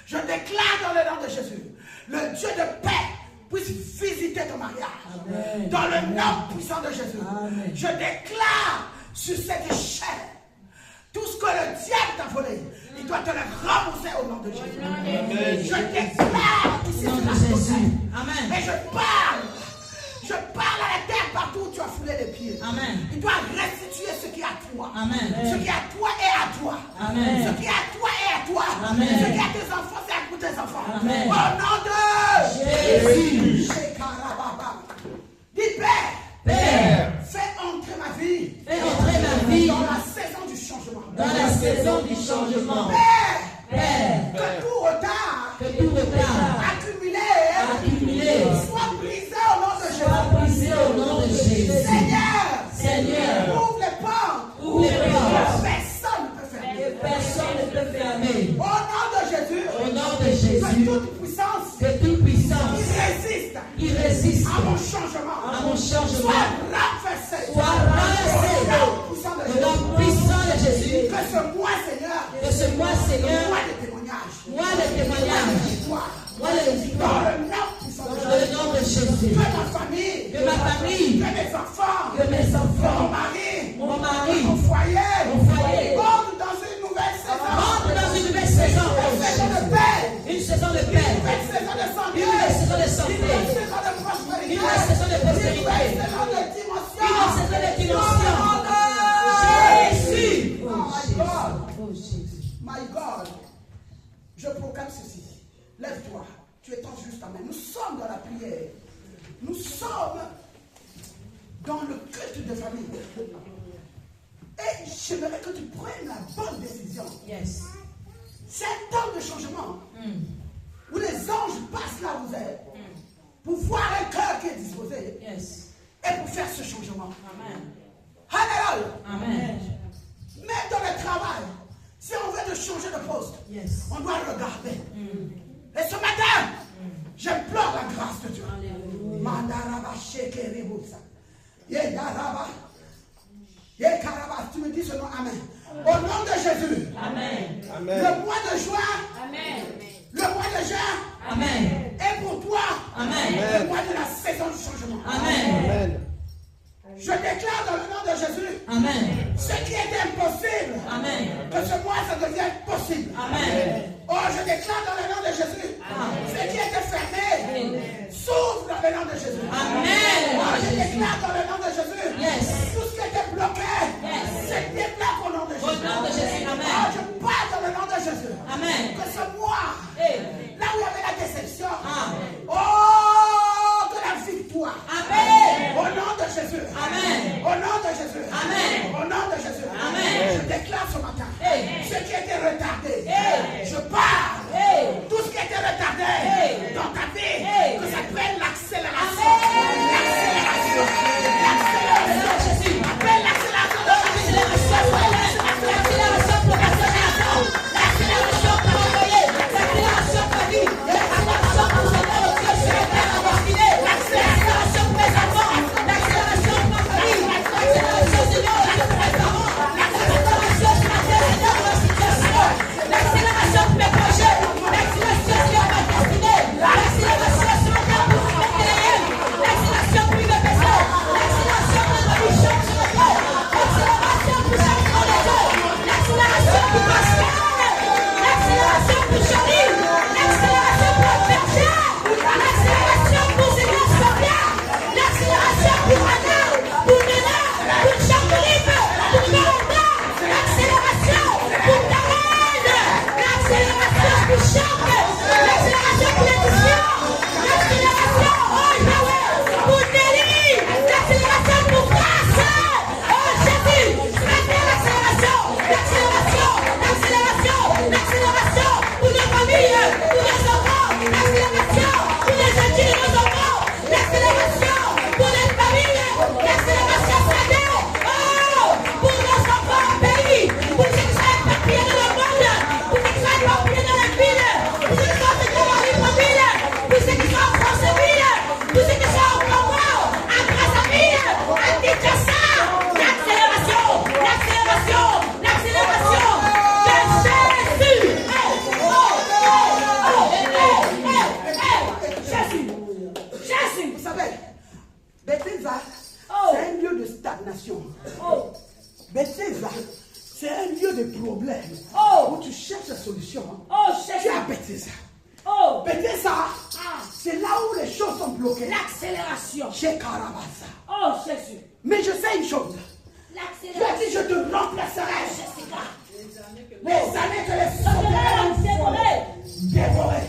S3: je déclare dans le nom de Jésus, le Dieu de paix puisse visiter ton mariage.
S2: Amen.
S3: Dans le
S2: Amen.
S3: nom puissant de Jésus,
S2: Amen.
S3: je déclare sur cette chair, tout ce que le diable t'a volé, il doit te le rembourser au nom de Jésus.
S4: Amen.
S3: Je déclare ici
S2: Au nom
S3: sur la
S2: de Jésus.
S3: terre.
S2: Amen.
S3: Et je parle à la terre partout où tu as foulé les pieds.
S2: Amen.
S3: Il doit restituer ce qui est à toi.
S2: Amen.
S3: Ce qui est à toi est à toi.
S2: Amen.
S3: Ce qui est à toi est à toi.
S2: Amen.
S3: Ce qui est à tes enfants, c'est à tes enfants.
S2: Amen.
S3: Au nom de
S2: Jésus.
S3: Shekarababa. Dis Père,
S2: Père,
S3: fais entrer ma vie
S2: fais entrer ma vie
S3: dans la saison du changement.
S2: dans la saison du changement.
S3: Père,
S2: Père,
S3: que tout retard
S2: que tout retard
S3: accumulé soit brisé au nom de
S2: soit
S3: Jésus.
S2: brisé au nom de Jésus. Seigneur,
S3: Ouvre les portes.
S2: ouvre les portes
S3: Personne ne peut fermer.
S2: que personne ne peut fermer.
S3: Au nom de Jésus,
S2: Au nom de
S3: que
S2: Jésus,
S3: toute puissance
S2: que toute puissance
S3: qui résiste
S2: à mon changement
S3: soit renversée.
S2: soit renversée.
S3: Au nom puissant de
S2: Au
S3: Jésus.
S2: nom puissant de Jésus,
S3: Que ce mois, Seigneur,
S2: que ce mois,
S3: de famille. Et j'aimerais que tu prennes la bonne décision.
S2: Yes.
S3: C'est un temps de changement où les anges passent là où vous êtes pour voir un cœur qui est disposé
S2: Yes.
S3: et pour faire ce changement.
S2: Amen.
S3: Alléluia.
S2: Amen.
S3: Même dans le travail, si on veut te changer de poste,
S2: Yes.
S3: on doit regarder. Et ce matin, j'implore la grâce de Dieu. Mandaraba shekerebusa. Yedaraba. Yekaraba. Tu me dis ce nom, Amen. Au nom de Jésus.
S2: Amen.
S4: Amen.
S3: Le mois de juin,
S2: Amen.
S3: le mois de juin
S2: Amen.
S3: est pour toi
S2: Amen.
S3: le mois de la saison du changement.
S2: Amen.
S4: Amen.
S3: Je déclare dans le nom de Jésus,
S2: Amen.
S3: ce qui est impossible,
S2: Amen.
S3: que ce mois ça devienne possible.
S2: Amen.
S3: Oh, je déclare dans le nom de Jésus, ce qui était fermé, s'ouvre dans le nom de Jésus.
S2: Amen.
S3: Oh, je déclare dans le nom de Jésus,
S2: Yes.
S3: tout ce qui était bloqué,
S2: Yes.
S3: se débloque au nom de
S2: Au
S3: Jésus.
S2: nom de Jésus.
S3: Oh,
S2: Amen.
S3: je parle dans le nom de Jésus.
S2: Amen.
S3: Que ce mois,
S2: Hey.
S3: là où il y avait la déception,
S2: Amen.
S3: oh, que la victoire.
S2: Amen.
S3: Au nom de Jésus.
S2: Amen.
S3: Au nom de Jésus.
S2: Amen.
S3: Au nom de Jésus.
S2: Amen.
S3: Je déclare ce matin,
S2: Hey.
S3: ce qui était retardé,
S2: Hey.
S3: je parle.
S2: Hey.
S3: Tout ce qui était retardé
S2: Hey.
S3: dans ta vie,
S2: Hey.
S3: que ça prenne l'accélération.
S2: Amen.
S3: L'accélération. L'accélération.
S2: Jésus.
S3: Appelle l'accélération dans ta vie.
S2: L'accélération pour passer à temps. L'accélération pour envoyer. L'accélération pour la vie. L'accélération pour sauver le Dieu sur la terre avoir fini. L'accélération pour mes enfants. L'accélération pour ma famille. L'accélération, Seigneur, pour mes parents. L'accélération sur ma terre, Seigneur, pour ma situation. L'accélération pour mes projets. L'accélération, Seigneur, pour ma destinée. L'accélération sur ma terre pour mes télévisions. L'accélération pour une personne. L'accélération pour la vie change sur ma terre. L'accélération pour chaque jour des jours. L'accélération pour Pascal. L'accélération pour Johnny. L'accélération pour Berger. L'accélération pour Seigneur Sophia. L'accélération pour Anna. Pour Nena. Pour Jean-Philippe. Pour Miranda. L'accélération pour Darren. L'accélération pour Jacques. L'accélération pour Laetitia. L'accélération, oh Yahweh, pour Nelly. L'accélération pour Grace. Oh Jésus, l'accélération, l'accélération, l'accélération, l'accélération pour nos familles, pour les enfants, l'accélération pour les études de nos enfants, l'accélération pour les familles, l'accélération sanitaire, oh, pour nos enfants au pays, pour ceux qui sont éparpillés dans le monde, pour ceux qui sont éparpillés dans les villes, pour ceux qui sont dans les villes, pour ceux qui sont en France-Ville, pour ceux qui sont en Congo, à Brazzaville, à Kinshasa, l'accélération, l'accélération, l'accélération de Jésus. Jésus, Jésus.
S3: Vous savez, Bethesda, c'est un lieu de stagnation. Bethesda, c'est un lieu de problème où tu cherches la solution. Tu es à Bethesda. Bethesda, c'est là où les choses sont bloquées.
S2: L'accélération.
S3: Chez Karabasa.
S2: Oh Jésus.
S3: Mais je sais une chose. Tu as dit, je te remplacerai. Les années que les sauterelles ont dévorées.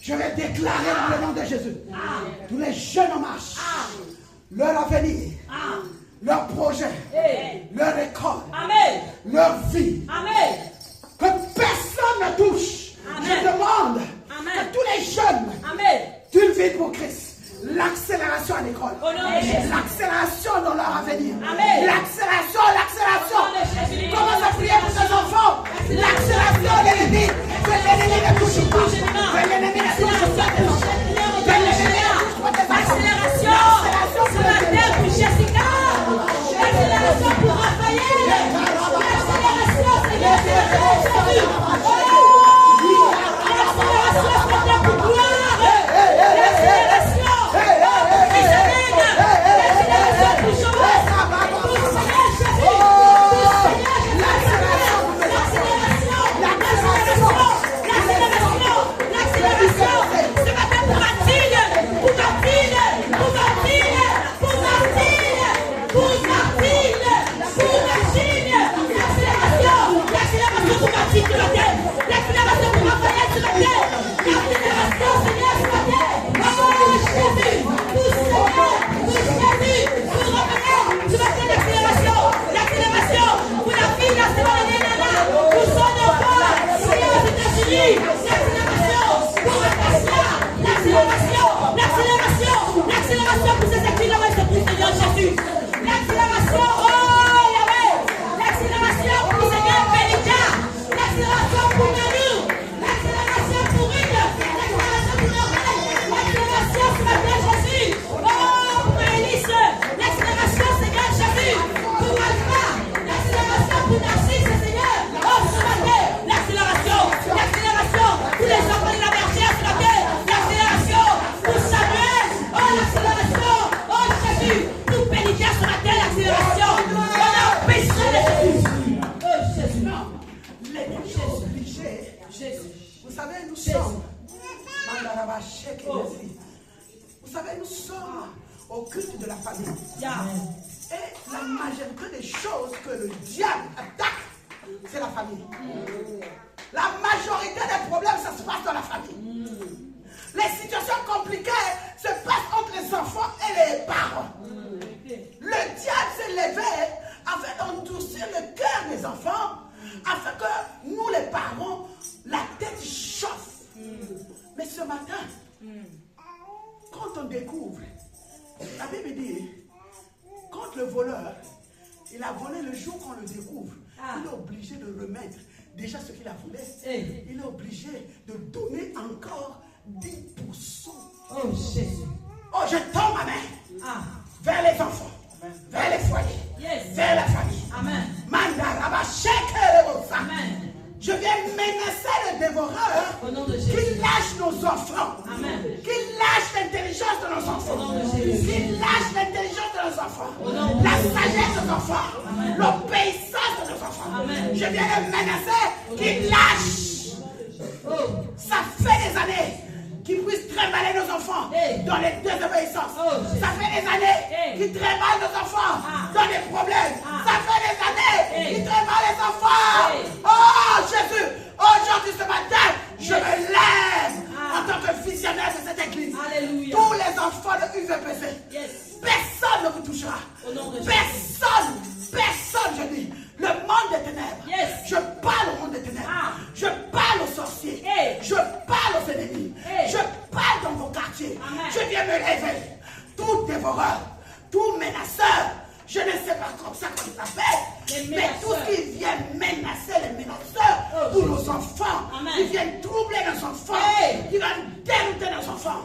S3: Je vais déclarer dans le nom de Jésus. Tous les jeunes en marche, leur avenir, leur projet, leur école,
S2: Amen.
S3: leur vie,
S2: Amen.
S3: que personne ne touche.
S2: Amen.
S3: Je demande
S2: Amen.
S3: que tous les jeunes
S2: Amen.
S3: d'une vie pour Christ, l'accélération à l'école,
S2: Au nom de Jésus.
S3: l'accélération dans leur avenir,
S2: Amen.
S3: l'accélération, l'accélération.
S2: Au nom de Jésus.
S3: Commence à prier pour tes enfants. L'accélération de l'ennemi. Que l'ennemi ne touche pas. Que l'ennemi ne touche pas tes enfants. Que l'ennemi ne touche pas tes enfants.
S2: Accélération sur la terre pour Jessica. Accélération pour Raphaël. Accélération, Seigneur, sur la terre pour Jésus. L'accélération sur la terre pour gloire. L'accélération pour Isabelle. L'accélération pour Joël. Pour Seigneur.
S3: famille.
S2: Yeah.
S3: Et la majorité des choses que le diable attaque, c'est la famille. La majorité des problèmes, ça se passe dans la famille. Les situations compliquées se passent entre les enfants et les parents. Le diable s'est levé afin d'endurcir le cœur des enfants, afin que nous, les parents, la tête chauffe. Mais ce matin, quand on découvre, la Bible dit, quand le voleur, il a volé le jour qu'on le découvre, il est obligé de remettre déjà ce qu'il a volé. Il est obligé de donner encore 10%.
S2: Oh Jésus.
S3: Oh, je tends ma main vers les enfants, vers les foyers, vers la famille.
S2: Amen. Amen.
S3: Je viens menacer le dévoreur qui lâche nos enfants, qui lâche l'intelligence de nos enfants, qui lâche l'intelligence de nos enfants, la sagesse de nos enfants, l'obéissance de nos enfants. Je viens le menacer qui lâche. Ça fait des années qu'ils puissent trimballer nos enfants dans les désobéissances. Ça fait des années qu'ils trimballent nos enfants dans les problèmes. Ça fait des années qu'ils trimballent les enfants. Oh Jésus, aujourd'hui ce matin, je me lève en tant que visionnaire de cette église.
S2: Alléluia.
S3: Tous les enfants de UVPC, personne ne vous touchera. Personne, je dis. Le monde des ténèbres. Je parle au monde des ténèbres. Je parle aux sorciers. Je parle aux ennemis. Je parle dans vos quartiers. Je viens me lever. Tout dévoreur, tout menaceur, je ne sais pas comme ça qu'on s'appelle, mais tout ce qui vient menacer les menaceurs pour nos enfants, qui viennent troubler nos enfants, qui viennent dérouter nos enfants.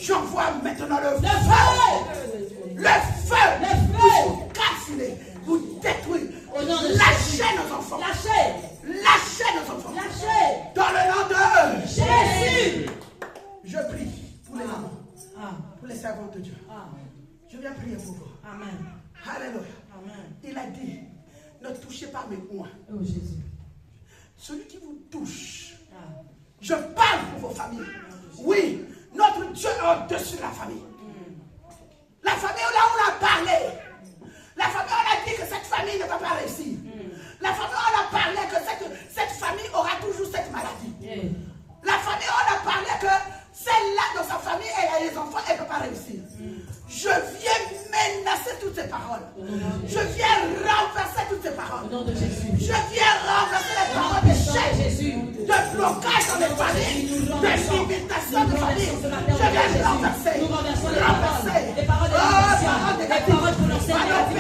S3: J'envoie maintenant le feu. Le feu. Vous calciner, vous détruire. Lâchez nos enfants. Lâchez nos enfants. Dans le nom de Jésus. Je prie pour les mamans, pour les servantes de Dieu. Je viens prier pour vous.
S2: Amen.
S3: Alléluia.
S2: Amen.
S3: Il a dit, ne touchez pas mes poings.
S2: Oh Jésus.
S3: Celui qui vous touche, je parle pour vos familles. Oui, notre Dieu est au-dessus de la famille. La famille, là où on a parlé. La famille, on a dit que cette famille ne va pas réussir. La famille, on a parlé que cette famille aura toujours cette maladie. La famille, on a parlé que celle-là, dans sa famille, elle a les enfants, elle ne peut pas réussir. Je viens menacer toutes ces paroles. Je viens renverser toutes ces paroles. Je viens renverser les paroles de chèques, de blocage dans les familles, de limitation de famille. Je viens renverser.
S2: Les paroles de paroles pour l'enseignement.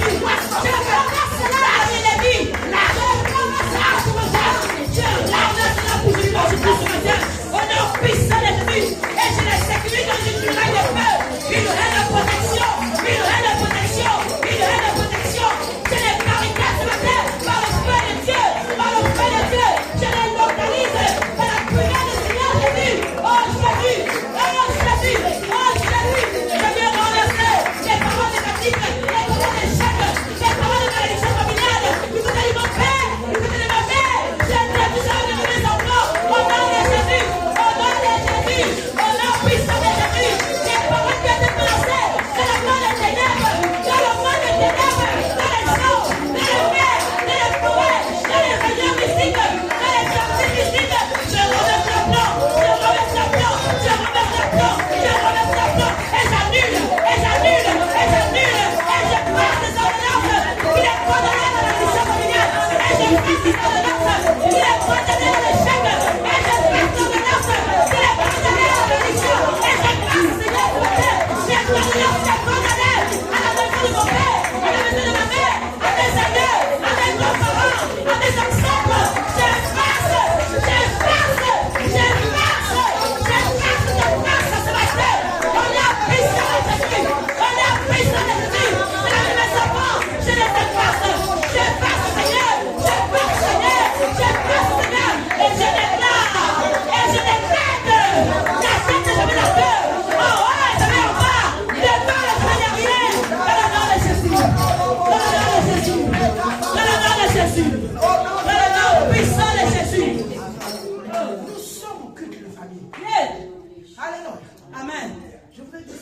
S2: Jésus.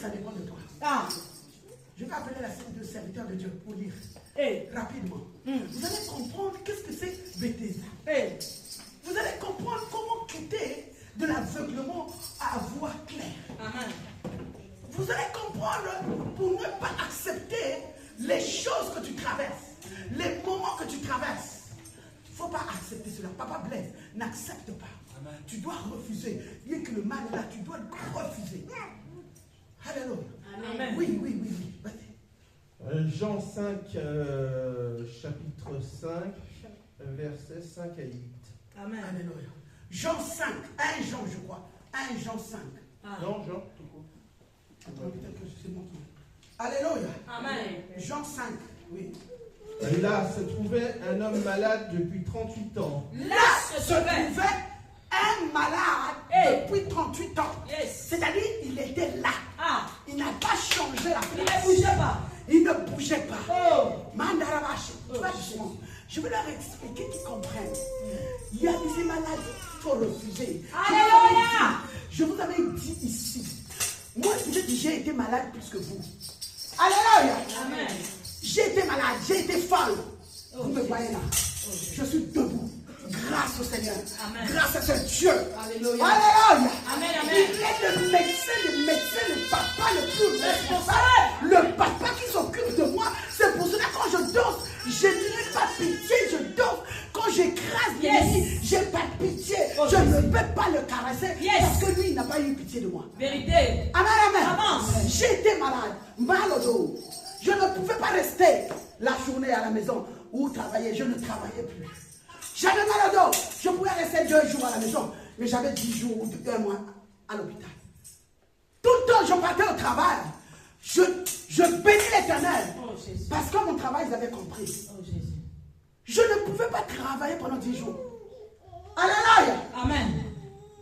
S3: ça dépend de toi.
S2: Ah.
S3: Je vais appeler le serviteur de Dieu pour lire rapidement.
S2: Mm.
S3: Vous allez comprendre qu'est-ce que c'est Bethesda. Vous allez comprendre comment quitter de l'aveuglement à voir clair.
S2: Amen.
S3: Vous allez comprendre pour ne pas accepter les choses que tu traverses, les moments que tu traverses. Il ne faut pas accepter cela. Papa Blaise, n'accepte pas. Amen. Tu dois refuser. Bien que le mal est là, tu dois refuser. Alléluia.
S2: Amen.
S3: Oui. Vas-y.
S4: Jean 5, chapitre 5, versets 5 à 8.
S2: Amen.
S3: Alléluia. Jean 5, 1 Jean je crois. 1 Jean 5.
S2: Ah.
S4: Non, Jean, tout court.
S3: Attends, peut-être que c'est mon tour. Alléluia.
S2: Amen.
S3: Jean 5, oui.
S4: Et là se trouvait un homme malade depuis 38 ans.
S3: Là se trouvait un malade depuis 38 ans.
S2: Yes.
S3: C'est-à-dire, il était là.
S2: Ah.
S3: Il n'a pas changé la
S2: Il
S3: place.
S2: ne bougeait pas.
S3: Il ne bougeait pas.
S2: Oh.
S3: Mandarabashi. Doucement. Je vais leur expliquer qu'ils comprennent. Il y a des maladies qu'il faut refuser.
S2: Alléluia.
S3: Je vous avais dit ici. Moi, j'ai été malade plus que vous. Alléluia.
S2: Amen.
S3: J'ai été malade, j'ai été folle.
S2: Oh,
S3: vous me voyez là. Je suis debout. Grâce au Seigneur.
S2: Amen.
S3: Grâce à ce Dieu.
S2: Alléluia.
S3: Alléluia.
S2: Amen, amen.
S3: Il est le médecin, le papa le plus responsable. Le papa qui s'occupe de moi. C'est pour cela quand je danse, je n'ai pas pitié, je danse. Quand j'écrase l'ennemi, j'ai pas de pitié.
S2: Oh,
S3: je ne peux pas le caresser parce que lui, il n'a pas eu pitié de moi.
S2: Vérité.
S3: Amen.
S2: Avance.
S3: J'étais malade, mal au dos. Je ne pouvais pas rester la journée à la maison ou travailler. Je ne travaillais plus. J'avais mal au dos. Je pouvais rester 2 jours à la maison, mais j'avais 10 jours ou 2 mois à l'hôpital. Tout le temps, je partais au travail. Je bénis l'Éternel.
S2: Oh, Jésus.
S3: Parce que mon travail, ils avaient compris.
S2: Oh, Jésus.
S3: Je ne pouvais pas travailler pendant 10 jours. Alléluia.
S2: Amen.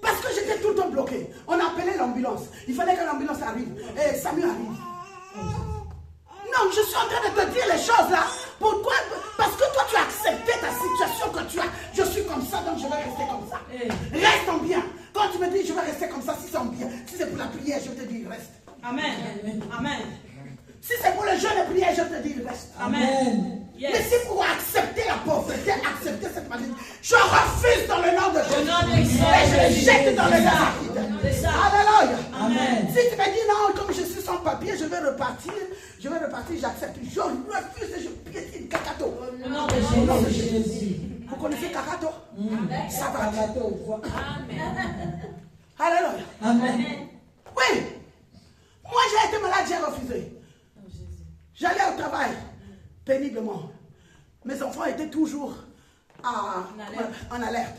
S3: Parce que j'étais tout le temps bloqué. On appelait l'ambulance. Il fallait que l'ambulance arrive. Et Samuel arrive. Non, je suis en train de te dire les choses là. Pourquoi? Parce que toi, tu as accepté ta situation que tu as. Je suis comme ça, donc je vais rester comme ça. Reste en bien. Quand tu me dis, je vais rester comme ça, si c'est en bien, si c'est pour la prière, je te dis, reste.
S2: Amen. Amen.
S3: Si c'est pour le jeûne et prière, je te dis, reste.
S2: Amen.
S3: Mais
S2: Yes.
S3: si pour accepter la pauvreté, accepter cette maladie, je refuse dans le nom de Jésus.
S2: nom de Jésus.
S3: Et je le jette dans le
S2: C'est ça.
S3: désert.
S2: C'est ça.
S3: Alléluia.
S2: Amen.
S3: Si tu me dis non, comme je suis sans papier, je vais repartir, j'accepte. Je refuse et je piétine Kakato.
S2: Au nom de
S3: Au nom de
S2: Jésus.
S3: Jésus. Vous connaissez Kakato? Ça va.
S2: Amen.
S3: Alléluia.
S2: Amen.
S3: Oui. Moi, j'ai été malade, j'ai refusé.
S2: Oh, Jésus.
S3: J'allais au travail péniblement. Mes enfants étaient toujours en alerte.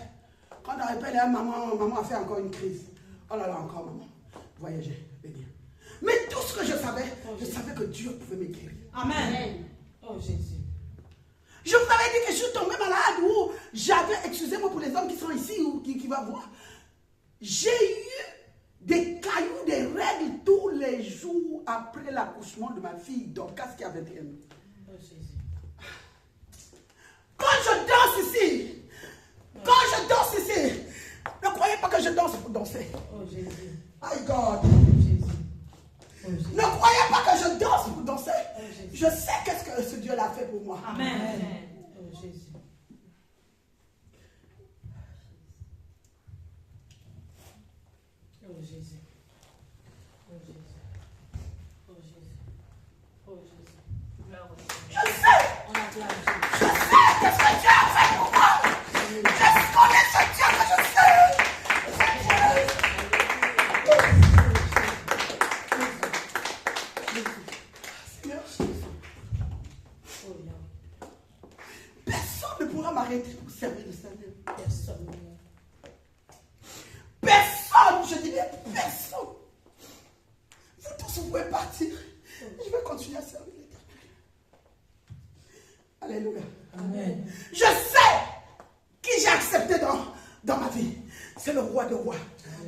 S3: Quand on appelle maman a fait encore une crise. Oh là là, encore maman. Voyager, venir. Mais tout ce que je savais que Dieu pouvait me guérir.
S2: Amen. Oh Jésus.
S3: Je vous avais dit que je suis tombé malade ou j'avais, excusez-moi pour les hommes qui sont ici ou qui vont voir, j'ai eu des cailloux, des règles tous les jours après l'accouchement de ma fille, Dorcas qui avait 21 ans.
S2: Oh Jésus.
S3: Quand je danse ici, ne croyez pas que je danse pour danser.
S2: Oh Jésus.
S3: My God.
S2: Jésus. Oh, Jésus.
S3: Ne croyez pas que je danse pour danser.
S2: Jésus.
S3: Je sais qu'est-ce que ce Dieu a fait pour moi.
S2: Amen. Oh Jésus. Oh Jésus. Oh Jésus. Oh Jésus. Oh Jésus.
S3: Je sais.
S2: On acclame
S3: Je
S2: Jésus.
S3: sais qu'est-ce que Dieu a fait pour moi. Je connais ce Dieu que je sais. Seigneur,
S2: Oh Lord.
S3: personne ne pourra m'arrêter pour servir le Seigneur.
S2: Personne.
S3: Personne, je dis bien personne. Vous tous, vous pouvez partir. Je vais continuer à servir l'Éternel. Alléluia.
S2: Amen.
S3: Je sais qui j'ai accepté dans ma vie. C'est le roi de rois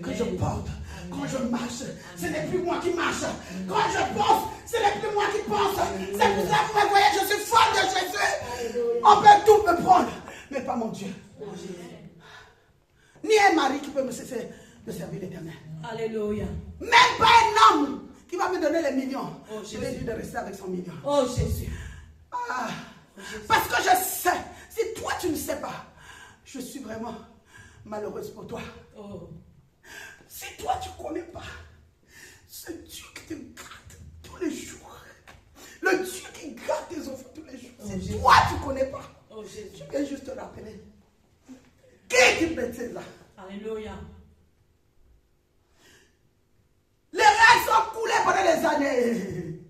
S3: que je porte. Quand je marche, ce n'est plus moi qui marche. Quand je pense, ce n'est plus moi qui pense. C'est pour ça que vous me voyez, je suis folle de Jésus. On peut tout me prendre, mais pas mon Dieu. Ni un mari qui peut me cesser de servir l'Éternel.
S2: Alléluia.
S3: Même pas un homme qui va me donné les millions,
S2: Oh,
S3: je lui ai dit de rester avec son million.
S2: Oh Jésus.
S3: Ah, parce que je sais, si toi tu ne sais pas, je suis vraiment malheureuse pour toi.
S2: Oh.
S3: Si toi tu ne connais pas ce Dieu qui te garde tous les jours, le Dieu qui garde tes enfants tous les jours, si toi tu ne connais pas,
S2: Oh Jésus.
S3: je viens juste te rappeler. Qui est Bethesda?
S2: Alléluia.
S3: Les règles sont coulées pendant des années.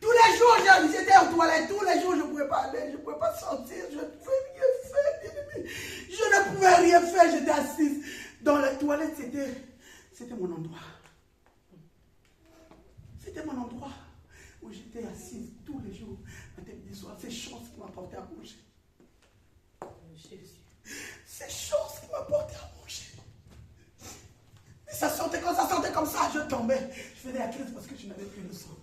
S3: Tous les jours, j'étais aux toilettes. Tous les jours, je ne pouvais pas aller. Je ne pouvais pas sortir. Je ne pouvais rien faire. Je ne pouvais rien faire. J'étais assise. Dans les toilettes, c'était mon endroit. C'était mon endroit où j'étais assise tous les jours. Matin, midi, soir. Ces choses qui m'apportaient à manger. Ces choses qui m'apportaient à manger. Ça sortait comme ça, je tombais. Je faisais la crise parce que je n'avais plus de sang.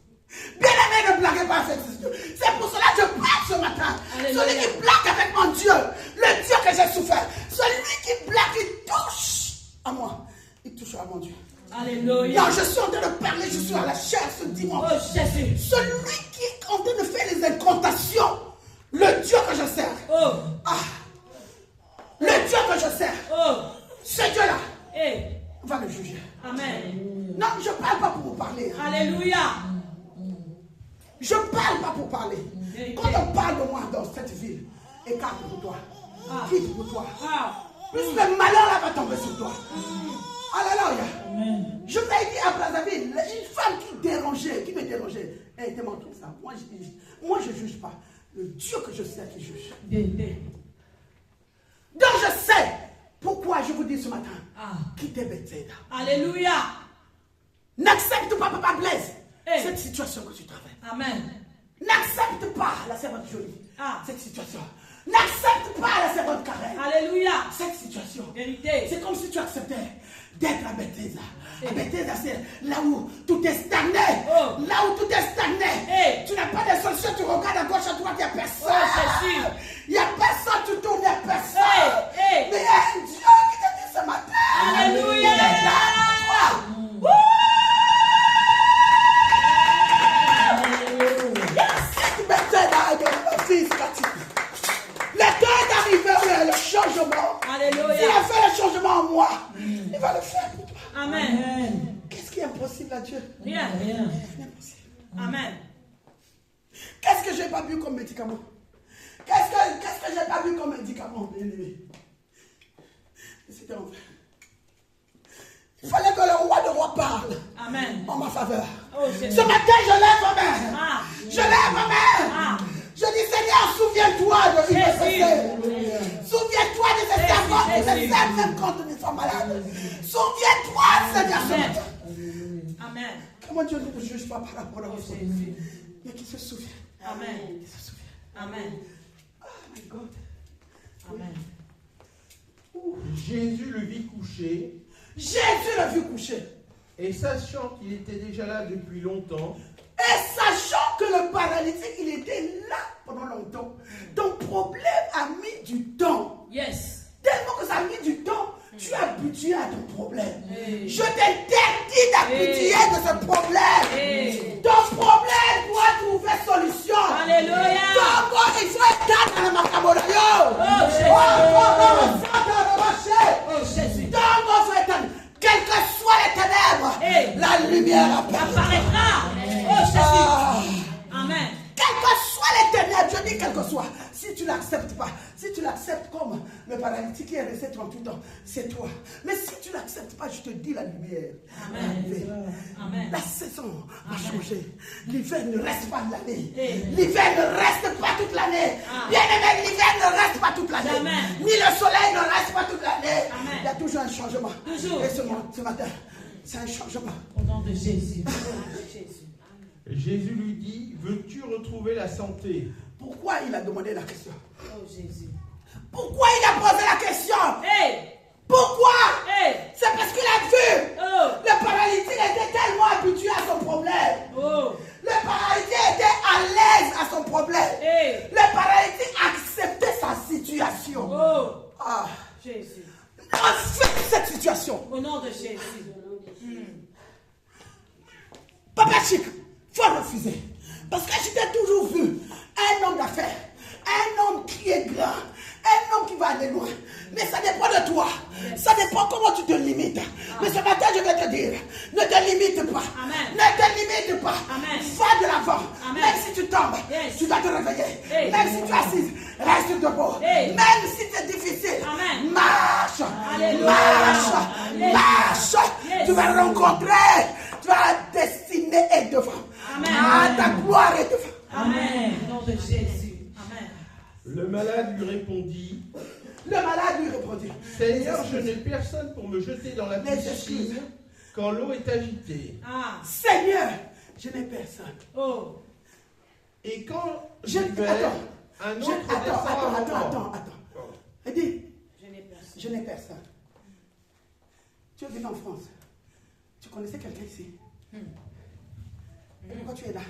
S3: Bien-aimé, ne blaguez pas avec ce Dieu. C'est pour cela que je parle ce matin. Alléluia. Celui qui blague avec mon Dieu, le Dieu que j'ai souffert, celui qui blague, il touche à moi. Il touche à mon Dieu.
S2: Alléluia.
S3: Non, je suis en train de parler, je suis à la chair ce dimanche.
S2: Oh Jésus.
S3: Celui qui est en train de faire les incantations, le Dieu que je sers.
S2: Oh.
S3: Ah, le Dieu que je sers.
S2: Oh.
S3: Ce Dieu-là.
S2: Hey.
S3: Va le juger.
S2: Amen.
S3: Non, je ne parle pas pour vous parler.
S2: Alléluia.
S3: Je ne parle pas pour parler. Quand on parle de moi dans cette ville, écarte pour toi. Quitte pour toi. Plus le malheur là va tomber sur toi. Alléluia. Je vous ai dit à Brazzaville, une femme qui me dérangeait. Elle était mon truc ça. Moi, je ne juge pas. Le Dieu que je sais qui juge. Donc je sais pourquoi je vous dis ce matin. Quittez Bethesda.
S2: Alléluia.
S3: N'accepte pas, Papa Blaise, cette situation que tu travailles.
S2: Amen.
S3: N'accepte pas la servante jolie. Cette situation. N'accepte pas la servante Karen.
S2: Alléluia.
S3: Cette situation.
S2: Vérité.
S3: C'est comme si tu acceptais d'être à Bethesda. À Bethesda, c'est là où tout est stagné. Là où tout est stagné. Tu n'as pas de solution, tu regardes à gauche, à droite, il n'y a personne. Il n'y a personne, tu tournes, il n'y a personne. Mais il y a un Dieu qui te dit ce matin.
S2: Alléluia.
S3: Il est là pour toi. Le temps est arrivé où il y a le changement.
S2: Alléluia.
S3: S'il a fait le changement en moi, il va le faire pour toi.
S2: Amen.
S3: Qu'est-ce qui est impossible à Dieu?
S2: Rien.
S3: Impossible.
S2: Amen.
S3: Qu'est-ce que j'ai pas bu comme médicament? Qu'est-ce que j'ai pas bu comme médicament, bien-aimé? C'était en fait. Il fallait que le roi de rois parle.
S2: Amen.
S3: En ma faveur.
S2: Ce
S3: matin, je lève ma main. Je lève ma main. Je dis, Seigneur, souviens-toi de l'IPCC. Souviens-toi de ces servants qui se servent même quand ils sont malades. Souviens-toi, Seigneur, ce matin.
S2: Amen.
S3: Comment Dieu ne te juge pas par rapport à vous? Mais qui se souvient.
S2: Amen.
S3: Qui se souvient.
S2: Amen.
S3: Oh my God.
S2: Amen.
S4: Jésus le vit couché.
S3: Jésus l'a vu coucher.
S4: Et sachant qu'il était déjà là depuis longtemps.
S3: Et sachant que le paralytique, il était là pendant longtemps. Ton problème a mis du temps.
S2: Yes.
S3: Tellement que ça a mis du temps, tu es habitué à ton problème. Je t'interdis d'habituer de ce problème. Ton problème doit trouver solution.
S2: Alléluia.
S3: Il faut être dans le macabonayo.
S2: Oh Jésus.
S3: Quelles que soient les ténèbres, la lumière
S2: apparaîtra. Oh Jésus. Amen.
S3: Quelles que soient les ténèbres, je dis quelles que soient, si tu ne l'acceptes pas, si tu l'acceptes comme le paralytique qui est resté 38 ans, c'est toi. Mais si tu ne l'acceptes pas, je te dis la lumière.
S2: Amen. Amen.
S3: La saison a changé. L'hiver ne reste pas de l'année. L'hiver ne reste pas toute l'année. Bien aimé, l'hiver ne reste pas toute l'année. Ni le soleil ne reste pas toute l'année. Il y a toujours un changement.
S2: Toujours.
S3: Et ce matin, c'est un changement.
S2: Au nom de Jésus.
S4: Jésus lui dit, veux-tu retrouver la santé?
S3: Pourquoi il a demandé la question?
S2: Oh Jésus.
S3: Pourquoi il a posé la question? Pourquoi? C'est parce qu'il a vu. Le paralytique était tellement habitué à son problème. Le paralytique était à l'aise à son problème. Le paralytique acceptait sa situation.
S2: Jésus.
S3: Accepte cette situation.
S2: Au nom de Jésus.
S3: Papa Chic. refusé. Parce que je t'ai toujours vu un homme d'affaires, un homme qui est grand, un homme qui va aller loin. Mais ça dépend de toi. Ça dépend comment tu te limites. Mais ce matin, je vais te dire, ne te limite pas.
S2: Amen.
S3: Ne te limite pas.
S2: Amen.
S3: Va de l'avant.
S2: Amen.
S3: Même si tu tombes,
S2: Yes.
S3: tu dois te réveiller.
S2: Hey.
S3: Même si tu es assise, reste debout.
S2: Hey.
S3: Même si c'est difficile,
S2: Amen.
S3: marche.
S2: Alléluia.
S3: Marche.
S2: Yes.
S3: Marche.
S2: Yes.
S3: Tu vas rencontrer. Tu vas la destinée est devant.
S2: Amen.
S3: Ah, ta gloire est devant.
S2: Amen. Au nom de Jésus. Amen.
S4: Le malade lui répondit,
S3: Le malade lui répondit.
S4: Seigneur, je n'ai personne pour me jeter dans la
S3: Les
S4: piscine
S3: excuses.
S4: quand l'eau est agitée.
S2: Ah.
S3: Seigneur, je n'ai personne.
S2: Oh.
S4: Et quand
S3: Je
S4: j'y vais,
S3: attends.
S4: un
S3: Je-
S4: autre descend avant moi.
S3: attends. Il dit,
S2: Je n'ai personne.
S3: je n'ai personne. Tu es venu en France. Tu connaissais quelqu'un ici. Et pourquoi tu es là?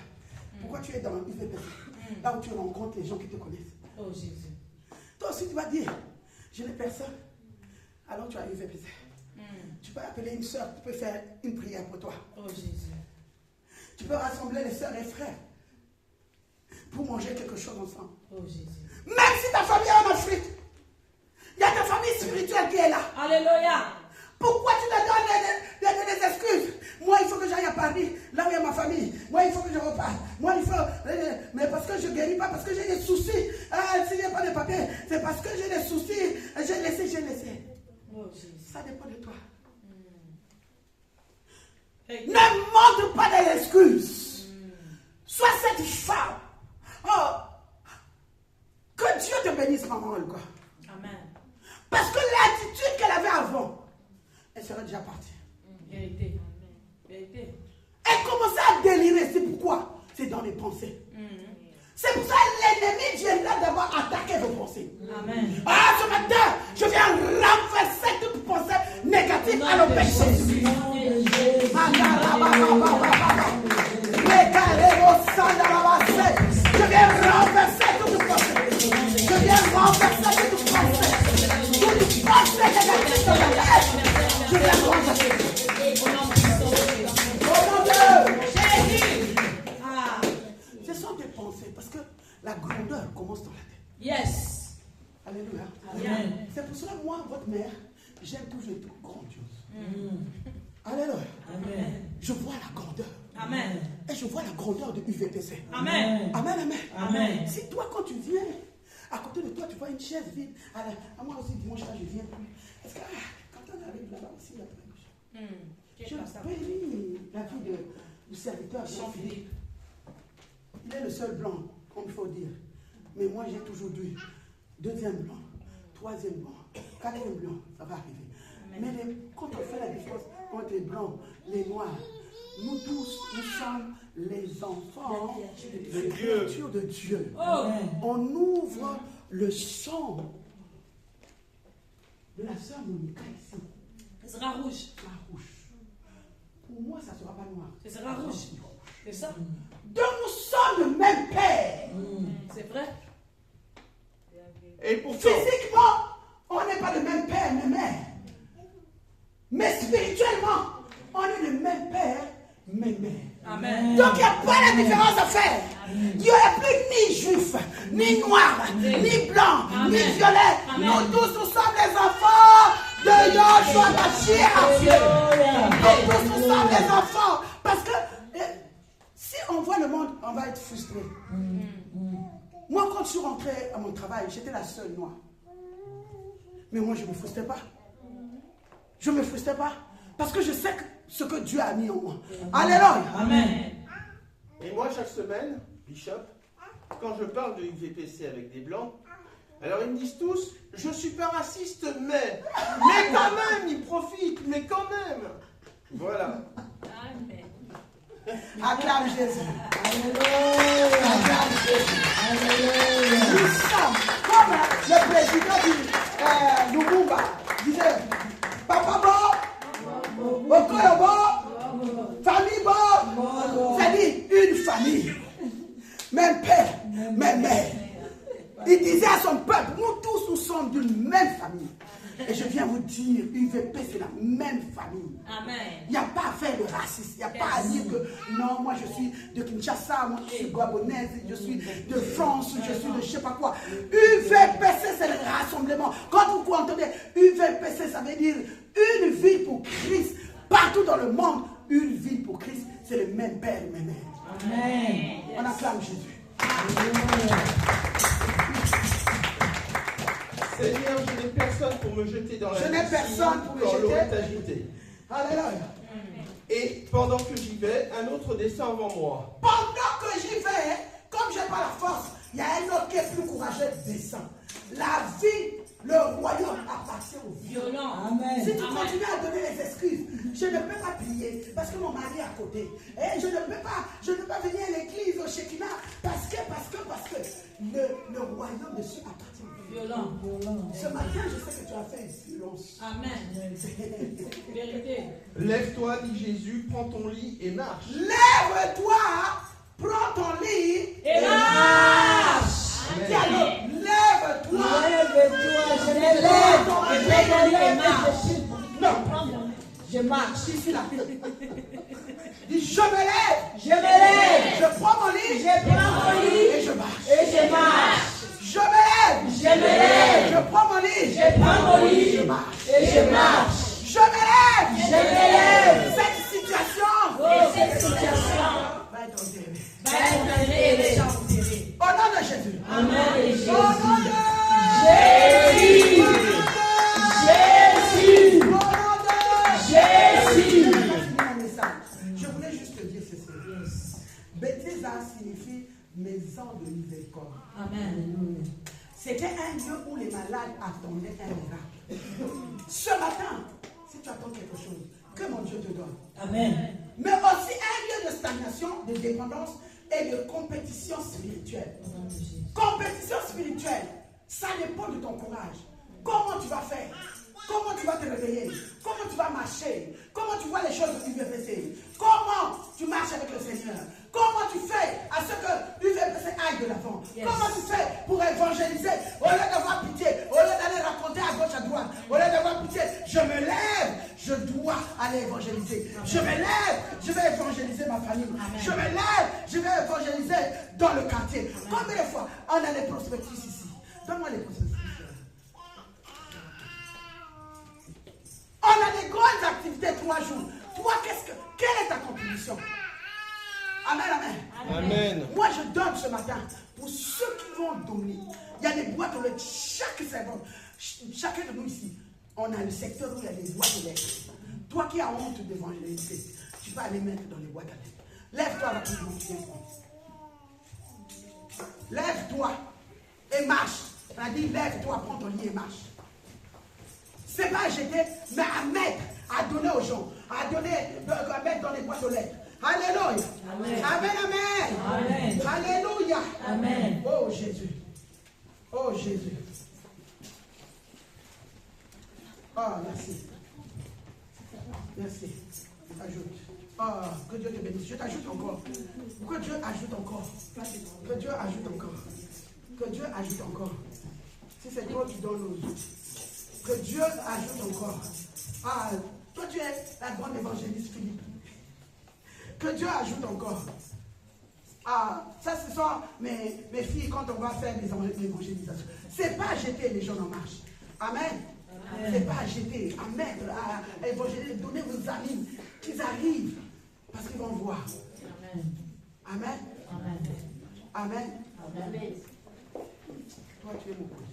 S3: Pourquoi tu es dans l'UVP? Là où tu rencontres les gens qui te connaissent.
S2: Oh Jésus.
S3: Toi aussi, tu vas dire, je n'ai personne. Alors tu as UVPC. Tu peux appeler une soeur, tu peux faire une prière pour toi.
S2: Oh Jésus.
S3: Tu peux rassembler les soeurs et frères pour manger quelque chose ensemble.
S2: Oh Jésus.
S3: Même si ta famille est en Afrique, il y a ta famille spirituelle qui est là.
S2: Alléluia.
S3: Pourquoi tu te donnes des excuses? Moi, il faut que j'aille à Paris, là où il y a ma famille. Moi, il faut que je reparte. Moi, il faut... Mais parce que je ne guéris pas, parce que j'ai des soucis. Ah, si je n'ai pas de papier, c'est parce que j'ai des soucis. J'ai laissé.
S2: Oh Jésus.
S3: Ça dépend de toi.
S2: Hey.
S3: Ne montre pas des excuses. Sois cette femme. Oh, que Dieu te bénisse, maman Olga.
S2: Amen.
S3: Parce que l'attitude qu'elle avait avant, elle serait déjà partie.
S2: Vérité. Vérité.
S3: Elle commençait à délirer. C'est pourquoi? C'est dans les pensées. C'est pour ça que l'ennemi viendra d'abord attaquer vos pensées.
S2: Amen.
S3: Ah, ce matin, je viens renverser toute pensée négative à nos péchés. Je viens renverser toute pensée. Je viens renverser toute pensée. Toute pensée négative dans la tête. Je viens renverser. Au nom de
S2: Jésus. Ah.
S3: ce sont des pensées parce que la grandeur commence dans la tête.
S2: Yes.
S3: Alléluia.
S2: Amen.
S3: C'est pour cela que moi, votre mère, j'aime toujours être grandiose. Alléluia.
S2: Amen.
S3: Je vois la grandeur.
S2: Amen.
S3: Et je vois la grandeur de UVPC.
S2: Amen.
S3: Amen, amen.
S2: Amen.
S3: Si toi, quand tu viens, à côté de toi, tu vois une chaise vide. À moi aussi, dimanche, quand je viens plus. Parce que quand on arrive là-bas aussi, il y a plein de choses. Je bénis la vie du serviteur Jean-Philippe. Il est le seul blanc, comme il faut dire. Mais moi, j'ai toujours dit, deuxième blanc, troisième blanc, quatrième blanc, ça va arriver.
S2: Amen.
S3: Mais quand on fait la différence entre les blancs, les noirs, nous tous, nous sommes les enfants, les créatures de Dieu.
S2: Oh.
S3: On ouvre le sang de la sœur Monica ici.
S2: Ce sera rouge.
S3: La rouge. Pour moi, ça ne sera pas noir.
S2: Ce sera rouge. C'est ça?
S3: Donc nous sommes le même père.
S2: C'est vrai?
S4: Et pourtant,
S3: Physiquement, on n'est pas le même père, mais mère. Mais spirituellement, on est le même père, mais mère.
S2: Amen.
S3: Donc il n'y a pas de différence à faire. Il n'y aura plus ni juif, ni noir, ni blanc, ni violet. Nous tous, nous sommes les enfants de Yahshua Mashiach. Nous tous, nous sommes les enfants. Parce que si on voit le monde, on va être frustré. Moi, quand je suis rentrée à mon travail, j'étais la seule noire. Mais moi, je ne me frustrais pas. Je ne me frustrais pas. Parce que je sais ce que Dieu a mis en moi. Alléluia.
S2: Amen.
S4: et moi chaque semaine, Bishop, quand je parle de UVPC avec des blancs, alors ils me disent tous, je suis pas raciste, mais quand même, ils profitent, mais quand même. Voilà.
S2: Amen.
S3: Acclame Jésus. Acclame Jésus. Nous sommes comme le président du Lumumba disait, papa bon, Okoyo bon, famille bon, c'est-à-dire une famille. Même père, même mère. Il disait à son peuple, nous tous nous sommes d'une même famille. Et je viens vous dire, UVP, c'est la même famille.
S2: Amen.
S3: Il n'y a pas à faire de racisme. Il n'y a pas à dire que non, moi je suis de Kinshasa, moi je suis gabonaise, je suis de France, je suis de je ne sais pas quoi. UVPC, c'est le rassemblement. Quand vous entendez UVPC, ça veut dire une ville pour Christ. Partout dans le monde, une ville pour Christ, c'est le même Père, le même Mère.
S2: Amen.
S3: On acclame Jésus.
S4: Seigneur, je n'ai personne pour me jeter dans la
S3: Je n'ai personne pour me
S4: quand l'eau
S3: jeter.
S4: est agitée.
S3: Alléluia.
S4: Et pendant que j'y vais, un autre descend avant moi.
S3: Pendant que j'y vais, comme je n'ai pas la force, il y a un autre qui est plus courageux qui descend. La vie, le royaume appartient aux violents.
S2: Amen.
S3: Si tu continues à donner les excuses, je ne peux pas prier parce que mon mari est à côté. Et je ne peux pas venir à l'église au Shekinah parce que le royaume de Dieu appartient aux violents. Ce matin, je sais que tu as fait une violence.
S2: Amen. Vérité.
S4: Lève-toi, dit Jésus, prends ton lit et marche.
S3: Lève-toi, prends ton lit
S2: Et marche.
S3: Dis alors, lève-toi.
S2: Lève-toi, je me lève. Je prends mon lit et marche.
S3: Non,
S2: Je marche.
S3: ici là. Dis, je me lève.
S2: Je me lève.
S3: Je prends mon lit.
S2: Je prends mon lit.
S3: Et je marche.
S2: Et je marche.
S3: Je me lève.
S2: Je me lève.
S3: Je prends mon lit.
S2: Je prends mon lit.
S3: Je marche.
S2: Et je marche.
S3: Je me lève.
S2: Je me lève.
S3: Cette situation
S2: Oh, cette situation
S3: va être enterrée.
S2: va être enterrée.
S3: Au nom de Jésus.
S2: Amen. Et Jésus.
S3: Au nom de
S2: Jésus. Jésus.
S3: Au nom de
S2: Jésus.
S3: Je voulais juste te dire ceci. Bethesda signifie maison de miséricorde.
S2: Amen.
S3: C'était un lieu où les malades attendaient un miracle. Ce matin, si tu attends quelque chose, que mon Dieu te donne.
S2: Amen.
S3: Mais aussi un lieu de stagnation, de dépendance et de compétition spirituelle. Compétition spirituelle, ça dépend de ton courage. Comment tu vas faire? Comment tu vas te réveiller? Comment tu vas marcher? Comment tu vois les choses de UVPC? Comment tu marches avec le Seigneur? Comment tu fais à ce que UVPC aille de l'avant?
S2: Yes.
S3: Comment tu fais pour évangéliser? Au lieu d'avoir pitié, au lieu d'aller raconter à gauche, à droite, au lieu d'avoir pitié, je me lève, je dois aller évangéliser. Je me lève, je vais évangéliser ma famille.
S2: Amen.
S3: Je me lève, je vais évangéliser dans le quartier. Combien de fois on a les prospectus ici? Donne-moi les prospectus. On a des grandes activités 3 jours. Toi, quelle est ta contribution? Amen, amen.
S4: Amen.
S3: Moi, je donne ce matin pour ceux qui vont donner. Il y a des boîtes aux lettres. Chaque seconde, chacun de nous ici, on a le secteur où il y a des boîtes aux lettres. Toi qui as honte d'évangéliser, tu vas aller mettre dans les boîtes à lettres. Lève-toi rapidement, viens prendre. Lève-toi et marche. On a dit, lève-toi, prends ton lit et marche. C'est pas à jeter, mais à mettre, à donner aux gens, à mettre dans les boîtes aux lettres. Alléluia.
S2: Amen.
S3: Amen, amen.
S2: Amen.
S3: Alléluia.
S2: Amen.
S3: Oh Jésus. Oh Jésus. Oh, merci. Merci. Ajoute. Oh, que Dieu te bénisse. Je t'ajoute encore. Que Dieu ajoute encore. Que Dieu ajoute encore. Que Dieu ajoute encore. Si c'est toi qui donnes aux autres. Que Dieu ajoute encore. Ah, toi tu es la grande évangéliste Philippe. Que Dieu ajoute encore. Ah, ça ce sont mes filles quand on va faire des évangélisations. C'est pas à jeter les gens en marche. Amen. C'est pas à jeter, à mettre, à évangéliser, donner vos amis qu'ils arrivent. Parce qu'ils vont voir. Amen. Amen. Amen. Amen. Toi tu es mon cousin.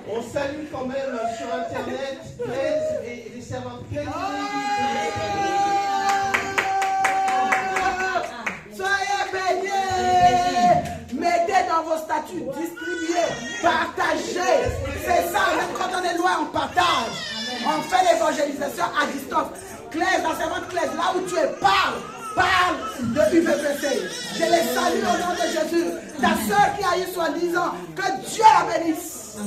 S4: On salue quand même sur Internet Blaise et les servantes Blaise.
S3: Soyez bénis. Mettez dans vos statuts, distribuez, partagez. C'est ça, même quand on est loin, on partage. On fait l'évangélisation à distance. Claire, la servante Claire, là où tu es, parle de UVPC. Je les salue au nom de Jésus. Ta soeur qui a eu soi-disant, que Dieu la bénisse.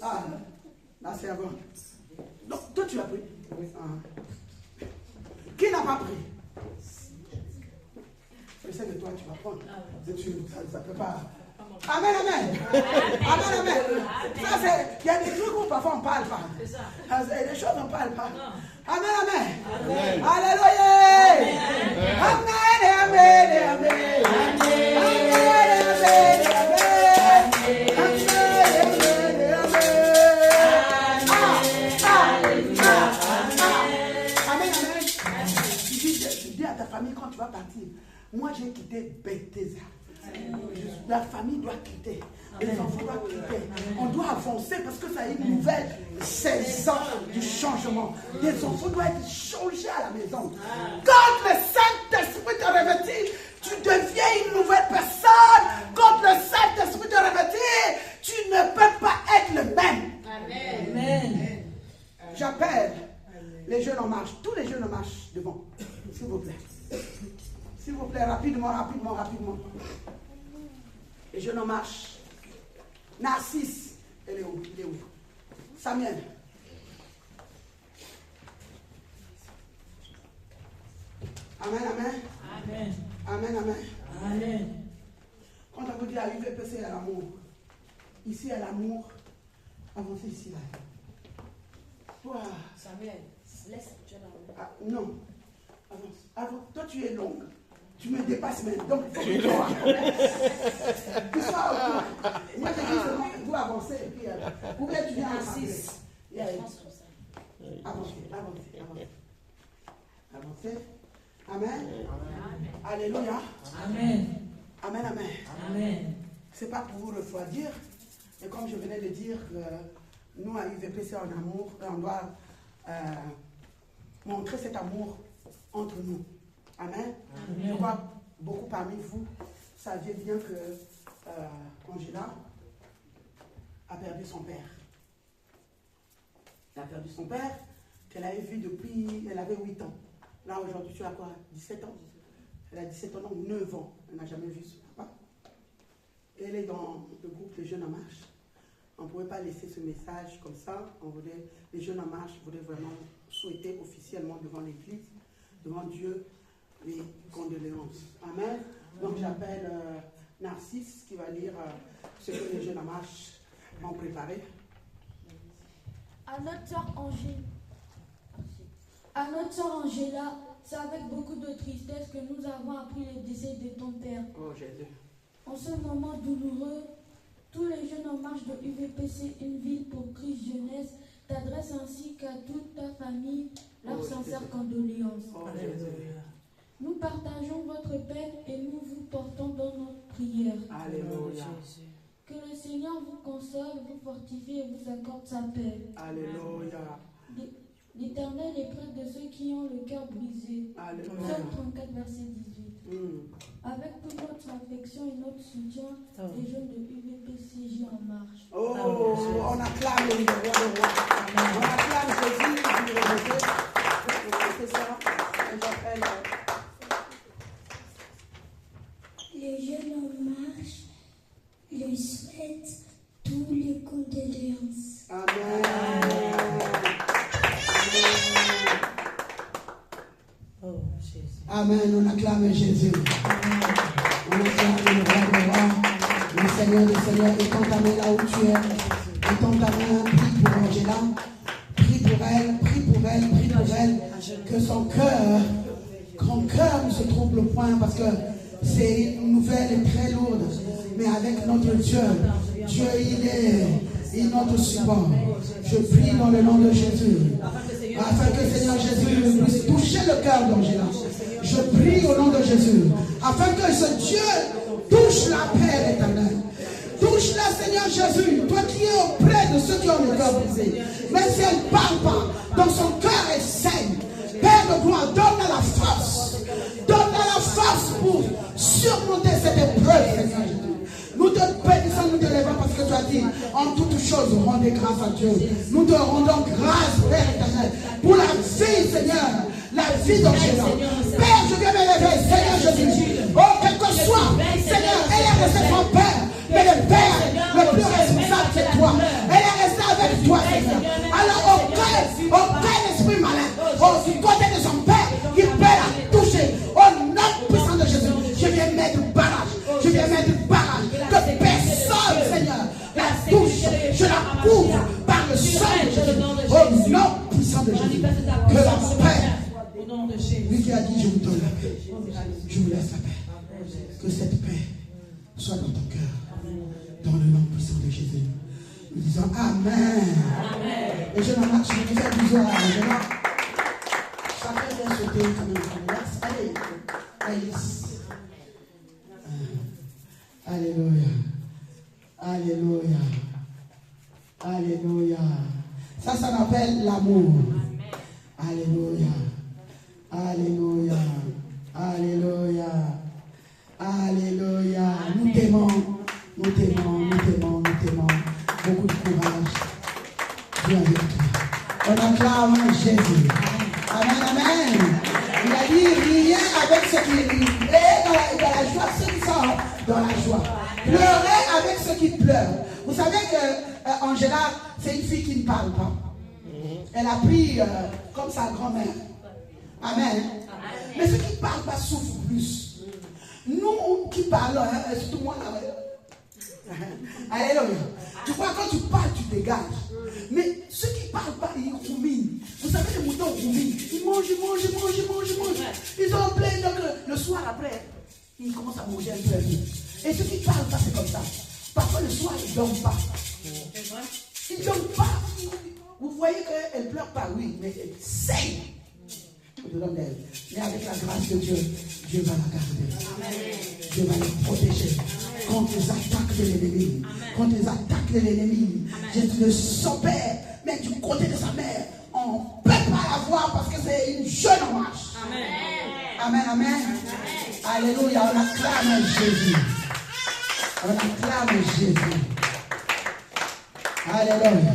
S3: Ah, la servante. Donc, toi tu as pris. Ah. Qui n'a pas pris? Je sais que toi tu vas prendre. Ça ne peut pas. Amen, amen. Amen, amen. Ça, c'est, il y a des trucs où parfois on ne parle pas.
S2: C'est ça.
S3: Il y a des choses on ne parle pas.
S2: Non.
S3: Amen, amen.
S4: Amen.
S3: Alléluia. Amen, amen, amen. Dis à ta famille quand tu vas partir, moi j'ai quitté Bethesda. La famille doit quitter. Les enfants doivent quitter. On doit avancer parce que ça a une nouvelle saison du changement. Les enfants doivent être changés à la maison. Quand le Saint-Esprit te revêtit, tu deviens une nouvelle personne. Quand le Saint-Esprit te revêtit, tu ne peux pas être le même.
S2: Amen.
S3: J'appelle les jeunes en marche, tous les jeunes en marche devant, s'il vous plaît. S'il vous plaît, rapidement, rapidement, rapidement. Les jeunes en marche. Narcisse, elle est où? Il est où? Samuel. Amen, amen.
S2: Amen.
S3: Amen, amen.
S2: Amen.
S3: Quand on vous dit à UVPC, il y a l'amour. Ici, il y a l'amour. Avancez ici, là. Toi.
S2: Samuel, laisse Dieu là.
S3: Ah, non. Avance. Avance. Toi, tu es longue. Tu me dépasses même. Donc, il faut que tu sois. Tu sois au coin. Moi, je dis seulement, vous avancez et puis vous voulez tu viens à 6. Avancez, avancez, avancez. Avancez. Amen. Alléluia.
S2: Amen.
S3: Amen, amen.
S2: Amen.
S3: Ce n'est pas pour vous refroidir. Et comme je venais de dire, nous, à UVPC en amour, on doit montrer cet amour entre nous. Amen.
S2: Amen.
S3: Je crois beaucoup parmi vous saviez bien que Angela a perdu son père. Elle a perdu son père qu'elle avait vu depuis, elle avait 8 ans. Là aujourd'hui tu as quoi? 17 ans? Elle a 17 ans, donc 9 ans. Elle n'a jamais vu son papa. Et elle est dans le groupe Les Jeunes en Marche. On ne pouvait pas laisser ce message comme ça. Les Jeunes en Marche voulaient vraiment souhaiter officiellement devant l'Église, devant Dieu, les condoléances. Amen. Donc j'appelle Narcisse qui va lire ce que les Jeunes en Marche ont préparé.
S5: À notre sœur Angela, c'est avec beaucoup de tristesse que nous avons appris le décès de ton père.
S3: Oh Jésus.
S5: En ce moment douloureux, tous les jeunes en marche de UVPC, une ville pour Christ Jeunesse, t'adressent ainsi qu'à toute ta famille leurs sincères condoléances.
S3: Oh Jésus.
S5: Nous partageons votre peine et nous vous portons dans notre prière.
S3: Alléluia.
S5: Que le Seigneur vous console, vous fortifie et vous accorde sa paix.
S3: Alléluia.
S5: L'Éternel est près de ceux qui ont le cœur brisé.
S3: Alléluia.
S5: Psaume 34, verset 18. Avec toute notre affection et notre soutien, les jeunes de UVPCJ en marche.
S3: Oh, on acclame le roi des rois. On acclame Jésus qui est revêtu. C'est ça. Et j'appelle.
S6: Les jeunes en marche lui souhaitent tous les condoléances.
S3: Amen.
S2: Oh, Jésus.
S3: Amen. On acclame Jésus. On acclame le roi des rois, le Seigneur des seigneurs. Étends ta main là où tu es. Étends ta main. Prie pour Angela. Prie pour elle. Prie pour elle. Prie pour elle. Que son cœur ne se trouble point parce que c'est une nouvelle très lourde. Mais avec notre Dieu, Dieu il est notre support. Je prie dans le nom de Jésus. Afin que Seigneur Jésus puisse toucher le cœur d'Angela. Je prie au nom de Jésus. Afin que ce Dieu touche la paix éternelle. Touche-la, Seigneur Jésus. Toi qui es auprès de ceux qui ont le cœur brisé. Même si elle ne parle pas, donc son cœur est sain. Père de gloire, donne-la la force. Donne-la la force pour surmonter cette épreuve, Seigneur Jésus. Nous te bénissons, nous te levons parce que tu as dit en toutes choses, rendez grâce à Dieu. Nous te rendons grâce, Père éternel, pour la vie, Seigneur, la vie d'Angela. Père, je viens me lever, Seigneur Jésus. Oh, quel que soit, Seigneur, elle est restée son père, mais le Père le plus responsable, c'est toi. Elle est restée avec toi, Seigneur. Alors, aucun esprit malin, du côté de son père, qui peut la toucher. Au nom puissant de Jésus, je viens mettre barrage. Je viens mettre barrage. Que personne Lui qui a dit, je vous donne la paix. Je vous laisse la paix. Que cette paix soit dans ton cœur. Dans le nom puissant de Jésus. Nous disons Amen. Et je n'en marche, je vous fais du joie. Chacun vient sauter quand même. Allez, Alice. Alléluia. Alléluia. Alléluia. Ça s'appelle l'amour. Alléluia. Alléluia. Alléluia. Alléluia. Nous t'aimons. Nous t'aimons. Nous t'aimons. Nous t'aimons. Beaucoup de courage. Dieu avec toi. On acclame Jésus. Amen. Amen. Il a dit rien avec ceux qui rient. Et dans la joie, ceux qui sont dans la joie. Pleurez avec ceux qui pleurent. Vous savez qu'en général, c'est une fille qui ne parle pas. Elle a pris comme sa grand-mère. Amen. Mais ceux qui ne parlent pas souffrent plus. Nous qui parlons, surtout moi là. Alléluia. Tu vois, quand tu parles, tu dégages. Mais ceux qui ne parlent pas, ils ruminent. Vous savez, les moutons ruminent. Ils mangent. Ils ont plein. Donc le soir après, ils commencent à manger un peu. Et ceux qui ne parlent pas, c'est comme ça. Parfois le soir, ils ne dorment pas. Ils ne dorment pas. Vous voyez qu'elle ne pleure pas, oui, mais elle saigne. Mais avec la grâce de Dieu, Dieu va la garder. Dieu va la protéger contre les attaques de l'ennemi. Contre les attaques de l'ennemi. Jésus le son père, mais du côté de sa mère, on ne peut pas la voir parce que c'est une jeune en marche. Amen, amen. Alléluia, on acclame Jésus. On acclame Jésus. Alléluia.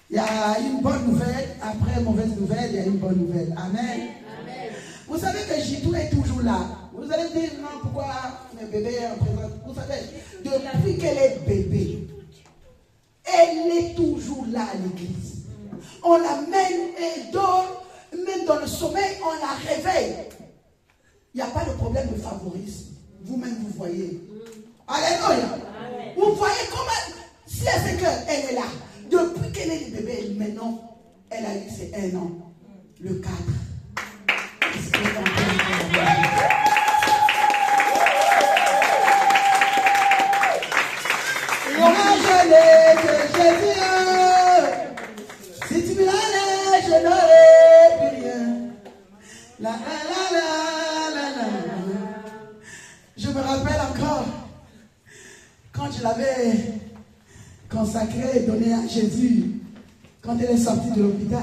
S3: Il y a une bonne nouvelle, après mauvaise nouvelle, il y a une bonne nouvelle. Amen. Vous savez que Jitou est toujours là. Vous allez me dire, non, pourquoi mes bébés en présence? Vous savez, depuis qu'elle est bébé, elle est toujours là à l'église. On l'amène, elle dort, même dans le sommeil, on la réveille. Il n'y a pas de problème de favorisme. Vous-même, vous voyez. Alléluia. Vous voyez comment, si elle sait qu'elle est là, depuis qu'elle est le bébé, maintenant, elle a eu ses 1 an. Le 4. Je que Jésus, si tu me l'enlèves, je n'aurai plus rien. La. Je me rappelle encore, quand je l'avais consacrée et donnée à Jésus, quand elle est sortie de l'hôpital.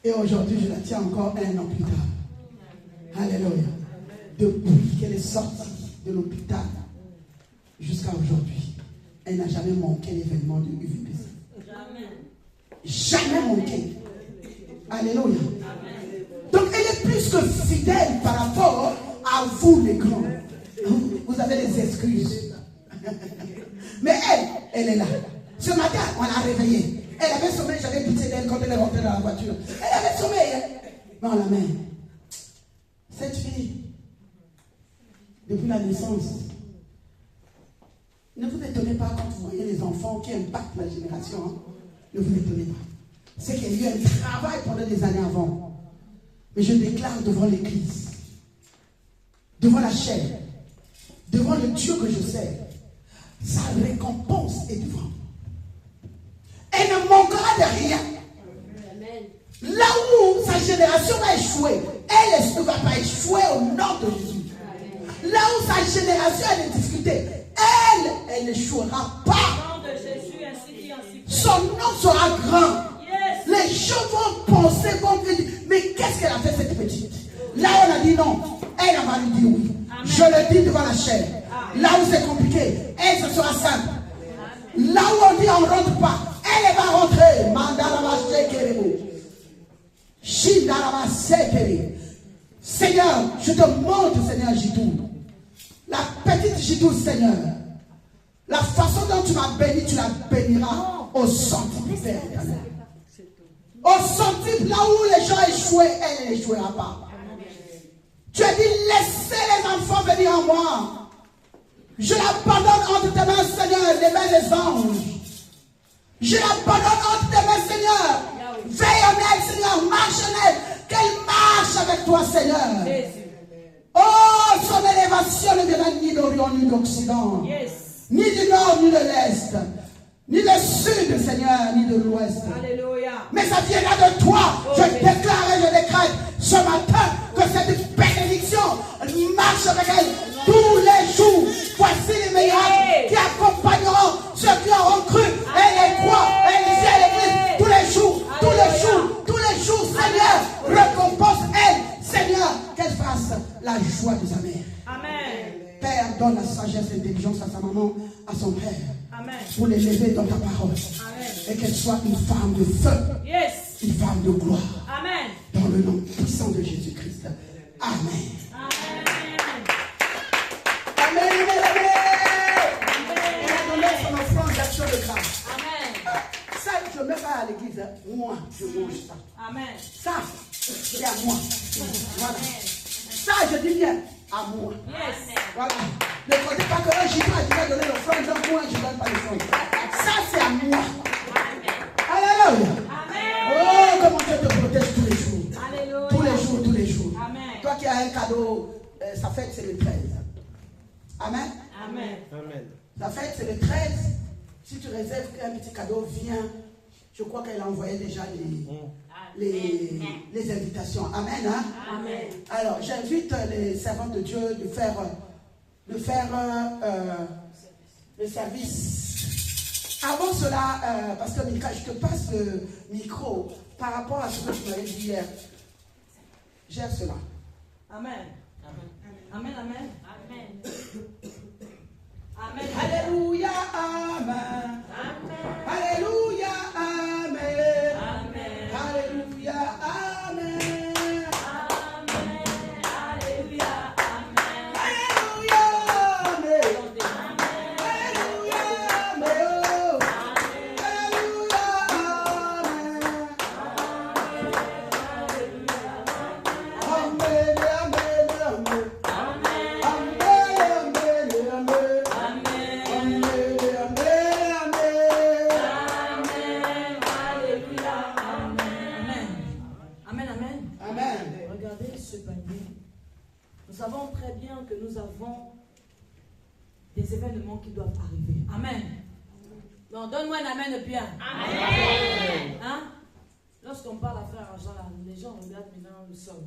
S3: Et aujourd'hui, je la tiens encore 1 an plus tard. Alléluia. Depuis qu'elle est sortie de l'hôpital jusqu'à aujourd'hui, elle n'a jamais manqué l'événement de UVPC. Jamais manqué. Alléluia. Donc elle est plus que fidèle par rapport à vous les grands. Vous avez des excuses. Mais elle est là. Ce matin, on l'a réveillée. Elle avait sommeil, j'avais pitié d'elle quand elle est rentrée dans la voiture. Elle avait sommeil. Mais on l'amène. Cette fille, depuis la naissance, ne vous étonnez pas quand vous voyez les enfants qui impactent la génération. Hein. Ne vous étonnez pas. C'est qu'il y a eu un travail pendant des années avant. Mais je déclare devant l'église, devant la chair, devant le Dieu que je sers, sa récompense est devant. Elle ne manquera de rien. Là où sa génération va échouer, elle ne va pas échouer au nom de Jésus. Là où sa génération a des difficultés, elle n'échouera pas. Son nom sera grand. Les gens vont penser, mais qu'est-ce qu'elle a fait cette petite? Là on a dit non, elle va lui dire oui. Je le dis devant la chair. Là où c'est compliqué, elle ce sera simple. Là où on dit on ne rentre pas, elle va rentrer. Seigneur, je te demande, Seigneur Jitou, la petite Jitou, Seigneur, la façon dont tu m'as béni, tu la béniras au centime, Père. Au centime, là où les gens échouaient, elle n'échouera pas. Tu as dit, laissez les enfants venir en moi. Je l'abandonne entre tes mains, Seigneur, les mains des anges. Je l'abandonne entre tes mains, Seigneur. Veille en elle, Seigneur. Marche en elle. Qu'elle marche avec toi, Seigneur.
S2: Jésus.
S3: Oh, son élévation ne viendra ni d'Orient ni d'Occident.
S2: Yes.
S3: Ni du nord, ni de l'est. Ni du sud, Seigneur, ni de l'ouest.
S2: Alléluia.
S3: Mais ça viendra de toi. Je déclare et je décrète ce matin que cette bénédiction marche avec elle tous les jours. Voici les miracles qui accompagneront ceux qui auront cru et les croient et les à l'église tous les jours, tous les jours, tous les jours. Seigneur, récompense elle. Seigneur, qu'elle fasse la joie de sa mère.
S2: Amen.
S3: Père, donne la sagesse et l'intelligence à sa maman, à son père.
S2: Amen.
S3: Pour l'élever dans ta parole.
S2: Amen.
S3: Et qu'elle soit une femme de feu.
S2: Yes.
S3: Une femme de gloire.
S2: Amen.
S3: Dans le nom puissant de Jésus-Christ. Amen.
S2: Amen.
S3: Amen. Elle a donné son offrande d'action de grâce.
S2: Amen.
S3: Ça, je ne mets pas à l'église. Hein. Moi, je mange ça.
S2: Amen.
S3: Ça, c'est à moi. Voilà. Ça, je dis bien, à moi.
S2: Yes.
S3: Voilà. Ne comptez pas que un gitan qui va donner l'offrande, donc moi, je ne donne pas l'offrande. Ça, c'est à moi. Alléluia.
S2: Amen.
S3: Oh, comment Dieu te protège tous les jours.
S2: Alléluia.
S3: Tous les jours, tous les jours.
S2: Amen.
S3: Toi qui as un cadeau, sa fête, c'est le 13. Amen.
S2: Amen.
S4: Amen.
S3: La fête, c'est le 13. Si tu réserves un petit cadeau, viens. Je crois qu'elle a envoyé déjà les invitations. Amen. Hein?
S2: Amen.
S3: Alors, j'invite les servants de Dieu de faire le service. Avant cela, parce que Mika, je te passe le micro par rapport à ce que tu m'avais dit hier. Gère cela.
S2: Amen. Amen. Amen. Amen. Amen.
S3: Alléluia, amen. Alléluia, amen. Alléluia, amen. Alléluia, amen. Alléluia, amen. Alléluia,
S2: Nous savons très bien que nous avons des événements qui doivent arriver. Amen. Donc, donne-moi un amen bien. Amen. Hein? Lorsqu'on parle à frère Jean, les gens regardent maintenant le sol.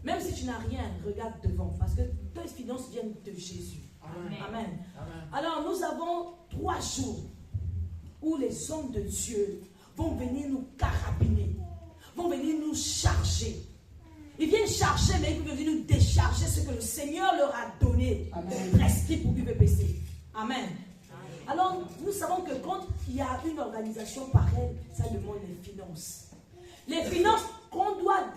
S2: Même si tu n'as rien, regarde devant. Parce que tes finances viennent de Jésus. Amen. Amen. Alors, nous avons 3 jours où les hommes de Dieu vont venir nous carabiner, vont venir nous charger. Ils viennent charger, mais ils peuvent venir nous décharger ce que le Seigneur leur a donné, prescrit pour UVPC. Amen. Alors, nous savons que quand il y a une organisation pareille, ça demande les finances. Les finances qu'on doit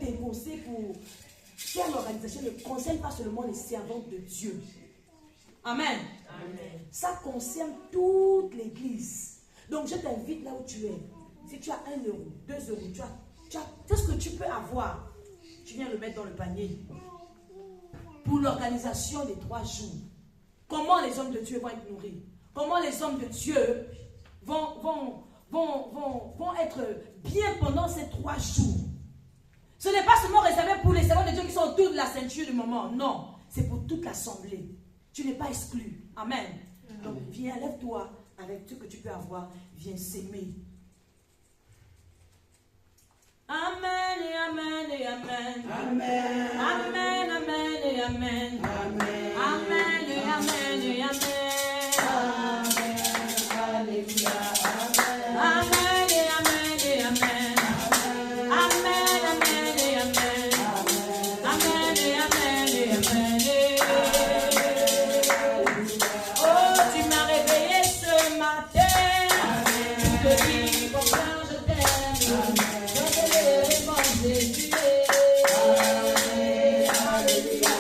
S2: débourser pour faire l'organisation ne concerne pas seulement les servants de Dieu. Amen. Amen. Ça concerne toute l'église. Donc, je t'invite là où tu es. Si tu as 1 euro, 2 euros, tu as tout ce que tu peux avoir. Tu viens le mettre dans le panier. Pour l'organisation des 3 jours. Comment les hommes de Dieu vont être nourris? Comment les hommes de Dieu vont être bien pendant ces 3 jours? Ce n'est pas seulement réservé pour les servants de Dieu qui sont autour de la ceinture du moment. Non, c'est pour toute l'assemblée. Tu n'es pas exclu. Amen. Donc viens, lève-toi avec tout ce que tu peux avoir. Viens s'aimer. Amen et amen et amen. Amen. Amen, amen et amen. Amen. Amen et amen et amen. Amen. Alléluia. Amen et amen et amen. Amen, amen et amen. Amen et amen et amen. Oh, tu m'as réveillé ce matin. Tu te dis combien je t'aime. Alléluia,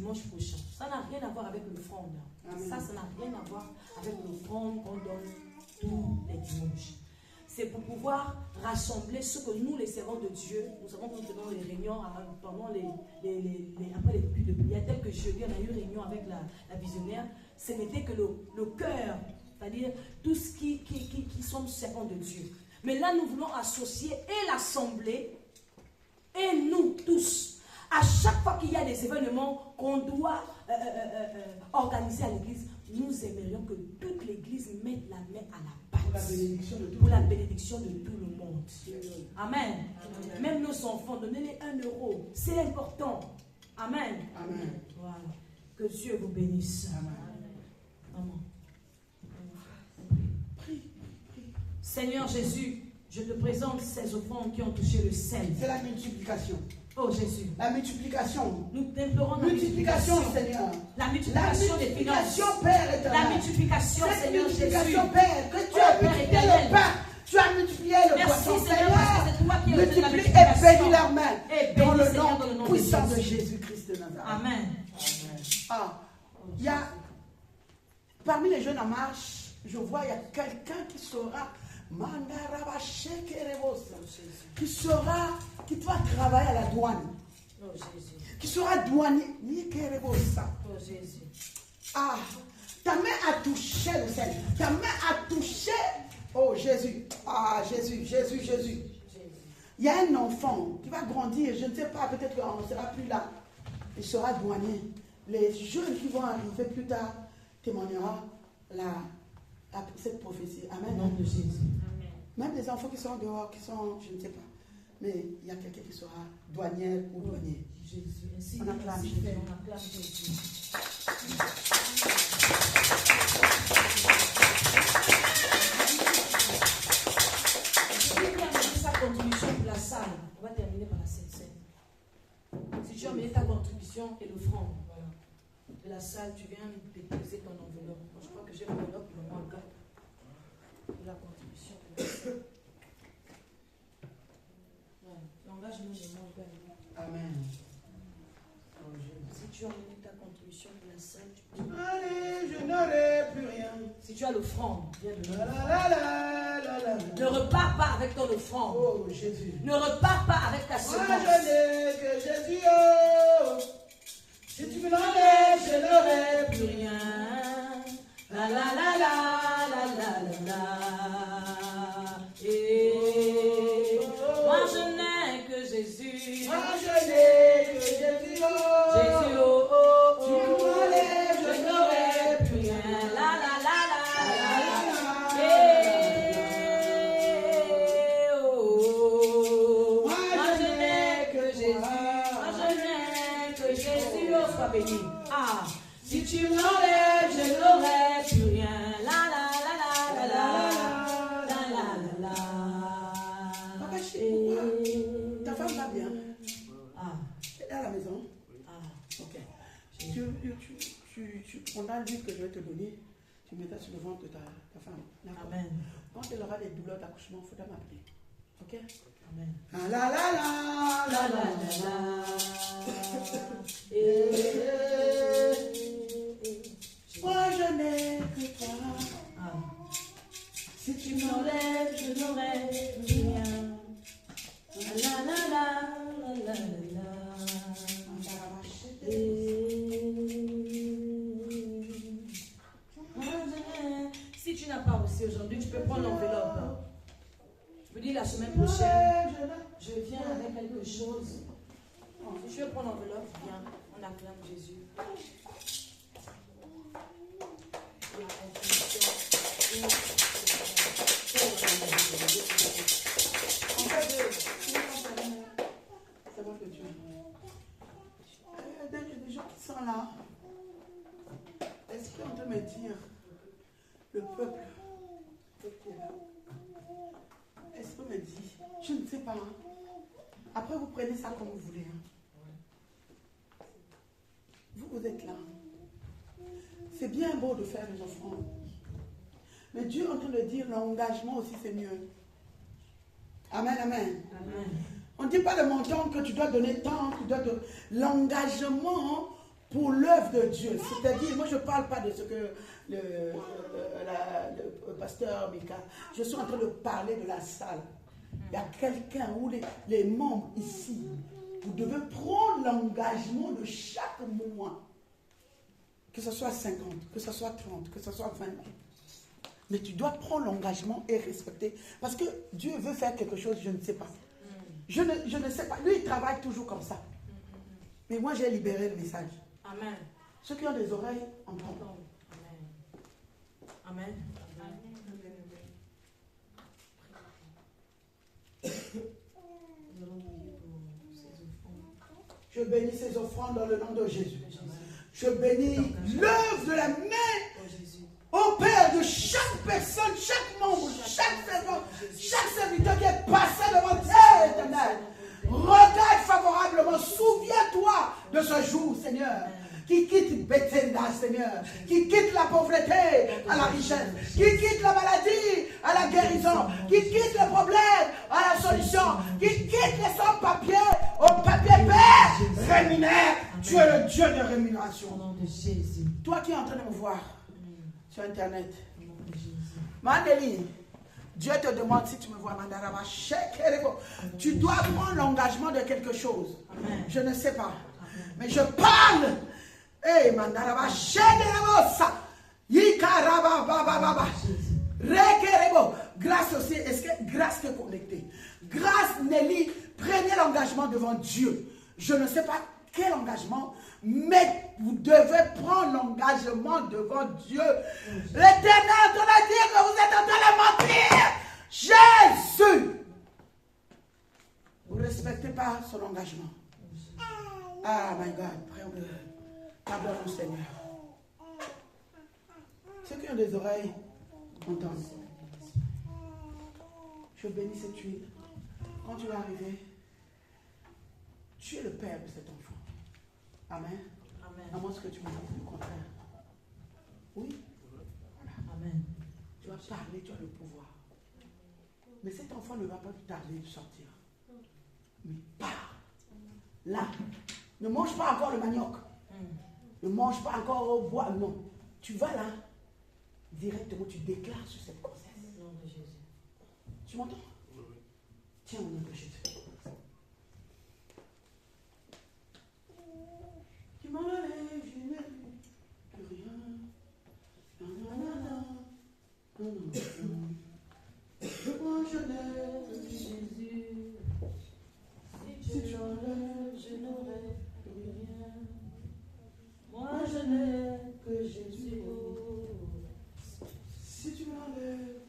S1: dimanche prochain. Ça n'a rien à voir avec l'offrande. Ça n'a rien à voir avec l'offrande qu'on donne tous les dimanches. C'est pour pouvoir rassembler ce que nous, les servants de Dieu, nous savons que nous faisons les réunions pendant après les cultes de prière, tel que jeudi, on a eu une réunion avec la visionnaire. Ce n'était que le cœur, c'est-à-dire tout ce qui sont servants de Dieu. Mais là, nous voulons associer et l'assemblée et nous tous. À chaque fois qu'il y a des événements qu'on doit organiser à l'église, nous aimerions que toute l'église mette la main à la pâte pour la bénédiction de tout le monde. Amen. Amen. Même nos enfants, donnez-les 1 euro. C'est important. Amen.
S3: Amen.
S1: Voilà. Que Dieu vous bénisse.
S3: Amen.
S1: Maman. Seigneur Jésus, je te présente ces offrandes qui ont touché le sel.
S3: C'est la multiplication.
S1: Oh Jésus.
S3: La multiplication.
S1: Nous t'implorons la
S3: multiplication, Seigneur.
S1: La multiplication des finances.
S3: Père éternel.
S1: La multiplication, Seigneur Jésus.
S3: Père, que tu as multiplié le pain. Tu as multiplié le poisson. Seigneur, multiplie et bénis leurs mains. Dans le nom puissant de Jésus-Christ de Nazareth.
S1: Amen.
S3: Ah, il y a, parmi les jeunes en marche, je vois, il y a quelqu'un qui sera qui doit travailler à la douane.
S1: Oh Jésus.
S3: Qui sera douanier.
S1: Oh Jésus.
S3: Ah, ta main a touché le sel. Ta main a touché. Oh Jésus. Ah Jésus. Il y a un enfant qui va grandir. Je ne sais pas, peut-être qu'on ne sera plus là. Il sera douanier. Les jeunes qui vont arriver plus tard témoigneront cette prophétie. Amen.
S1: Au nom de Jésus.
S3: Même les enfants qui sont dehors, qui sont, je ne sais pas. Mais il y a quelqu'un qui sera douanière ou douanier.
S1: Jésus. Ainsi,
S3: on acclame Jésus.
S1: On acclame Jésus. Je vais terminer sa contribution pour la salle. On va terminer par la scène. Si tu as amené ta contribution et l'offrande, voilà, de la salle, tu viens déposer ton enveloppe. Moi, je crois que j'ai l'enveloppe, il me manque de la contribution de la salle. L'engagement de mon Père.
S3: Amen.
S1: Si tu as amené ta contribution pour la salle, tu peux.
S3: Allez, je n'aurai plus rien.
S1: Si tu as l'offrande, viens de
S3: La,
S1: l'offrande.
S3: la, la, la, la, la.
S1: Ne repars pas avec ton offrande.
S3: Oh Jésus.
S1: Ne repars pas avec ta
S3: Moi
S1: semence.
S3: je n'ai que Jésus. Oh. Si tu me l'enlèves, je n'aurai plus
S1: Plus rien. La la la la la la la la. Et moi je n'ai que Jésus.
S3: Moi je n'ai que Jésus. Oh.
S1: Jésus, oh oh oh.
S3: Si tu me l'enlèves, je n'aurai plus
S1: Rien.
S3: rien.
S1: La la la la la. Moi je n'ai que Jésus. Moi je n'ai que Jésus. Oh, sois béni. Ah, si tu m'enlèves, je n'aurai plus rien. La la la la la la. La la la la.
S3: Papa, je sais pourquoi. Ta femme va bien.
S1: Ah,
S3: Elle est à la maison.
S1: ah.
S3: Ok. Tu prendras l'huile que je vais te donner. Tu mettras sur le ventre de ta femme. D'accord?
S1: Amen.
S3: Quand elle aura des douleurs d'accouchement, il faudra m'appeler. Ok?
S1: Amen.
S3: Ah, la la la
S1: La
S3: la
S1: la
S3: la.
S1: la la.
S3: Moi je n'ai que toi.
S1: Ah.
S3: Si tu
S1: Tu m'enlèves, je n'aurai plus rien. La la la la la la. Si tu n'as pas reçu aujourd'hui, tu peux prendre l'enveloppe. Je me dis la semaine prochaine, je viens avec quelque chose. Si tu veux prendre l'enveloppe, viens, on acclame Jésus.
S3: C'est bon que Dieu. Il y a des gens qui sont là. Est-ce qu'on peut me dire le peuple qui est là? Est-ce qu'on me dit? Je ne sais pas. Hein. Après, vous prenez ça comme vous voulez. Hein. Vous êtes là. C'est bien beau de faire des offrandes. Mais Dieu est en train de dire l'engagement aussi, c'est mieux. Amen, amen.
S1: Amen.
S3: On ne dit pas le montant que tu dois donner tant, tu dois donner. L'engagement pour l'œuvre de Dieu. C'est-à-dire, moi je ne parle pas de ce que le pasteur Mika, je suis en train de parler de la salle. Il y a quelqu'un où les membres ici, vous devez prendre l'engagement de chaque mois. Que ce soit 50, que ce soit 30, que ce soit 20. Mais tu dois prendre l'engagement et respecter. Parce que Dieu veut faire quelque chose, je ne sais pas. Je ne sais pas. Lui, il travaille toujours comme ça. Mais moi, j'ai libéré le message.
S1: Amen.
S3: Ceux qui ont des oreilles, entendent.
S1: Amen. Amen.
S3: Je bénis ces offrandes dans le nom de Jésus. Je bénis l'œuvre de la main au Père de chaque personne, chaque membre, chaque servant, chaque serviteur qui est passé devant Terre éternelle. Regarde favorablement, souviens-toi de ce jour, Seigneur, qui quitte Bethesda, Seigneur, qui quitte la pauvreté à la richesse, qui quitte la maladie à la guérison, qui quitte le problème à la solution, qui quitte les sans-papiers au papier Père, rémunère. Tu es le Dieu de rémunération.
S1: Au nom de Jésus.
S3: Toi qui es en train de me voir sur Internet, Mandeli, Dieu te demande si tu me vois, Mandaraba, tu dois prendre l'engagement de quelque chose.
S1: Amen.
S3: Je ne sais pas. Mais je parle. Hey, Mandaraba, grâce aussi, est-ce que grâce est connectée? Grâce, Nelly, prenez l'engagement devant Dieu. Je ne sais pas quel engagement, mais vous devez prendre l'engagement devant Dieu. L'Éternel doit dire que vous êtes en train de mentir. Jésus. Vous ne respectez pas son engagement. Ah, my God. Pardonne-nous, Seigneur. Ceux qui ont des oreilles, entendent. Je bénis cette huile. Quand tu vas arriver, tu es le père de cet enfant. Amen.
S1: Amen.
S3: À moins que tu me dises le contraire. Oui. Voilà.
S1: Amen.
S3: Tu vas parler, tu as le pouvoir. Mais cet enfant ne va pas tarder de sortir. Mais pars. Là. Ne mange pas encore le manioc. Ne mange pas encore au bois. Non. Tu vas là. Directement, tu déclares sur cette grossesse.
S1: Au nom de Jésus.
S3: Tu m'entends? Tiens, au nom de Jésus. Tu m'en allais, je n'ai plus rien. Moi je n'ai que Jésus. Si tu m'enlèves, je n'aurai plus rien.
S1: Moi je n'ai que Jésus.
S3: Si tu m'enlèves,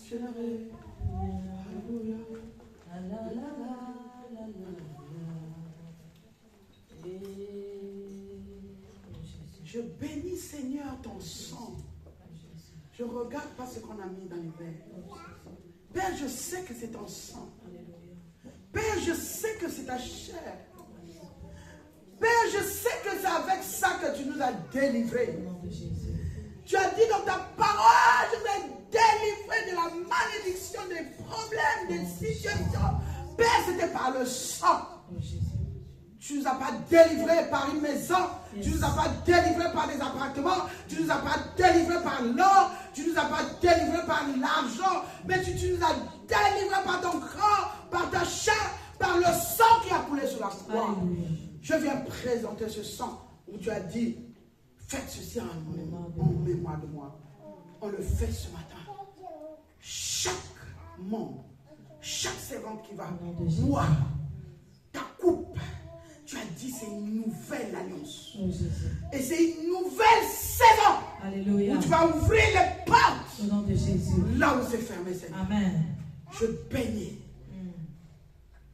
S3: je n'aurai plus rien. Alléluia.
S1: La la la la la la.
S3: Je bénis, Seigneur, ton sang. Je ne regarde pas ce qu'on a mis dans les verres. Père, je sais que c'est ton sang. Père, je sais que c'est ta chair. Père, je sais que c'est avec ça que tu nous as délivrés. Tu as dit dans ta parole, je vais délivrer de la malédiction, des problèmes, des situations. Père, c'était par le sang. Tu ne nous as pas délivrés par une maison. Tu ne nous as pas délivrés par des appartements. Tu ne nous as pas délivrés par l'or. Tu ne nous as pas délivrés par l'argent. Mais tu nous as délivrés par ton corps, par ta chair, par le sang qui a coulé sur la croix. Je viens présenter ce sang où tu as dit, faites ceci en mémoire de moi. On le fait ce matin. Chaque membre, chaque servante qui va boire ta coupe, tu as dit c'est une nouvelle alliance. Et c'est une nouvelle saison.
S1: Alléluia.
S3: Où tu vas ouvrir les portes.
S1: Au nom de Jésus.
S3: Là où c'est fermé, Seigneur.
S1: Amen.
S3: Je bénis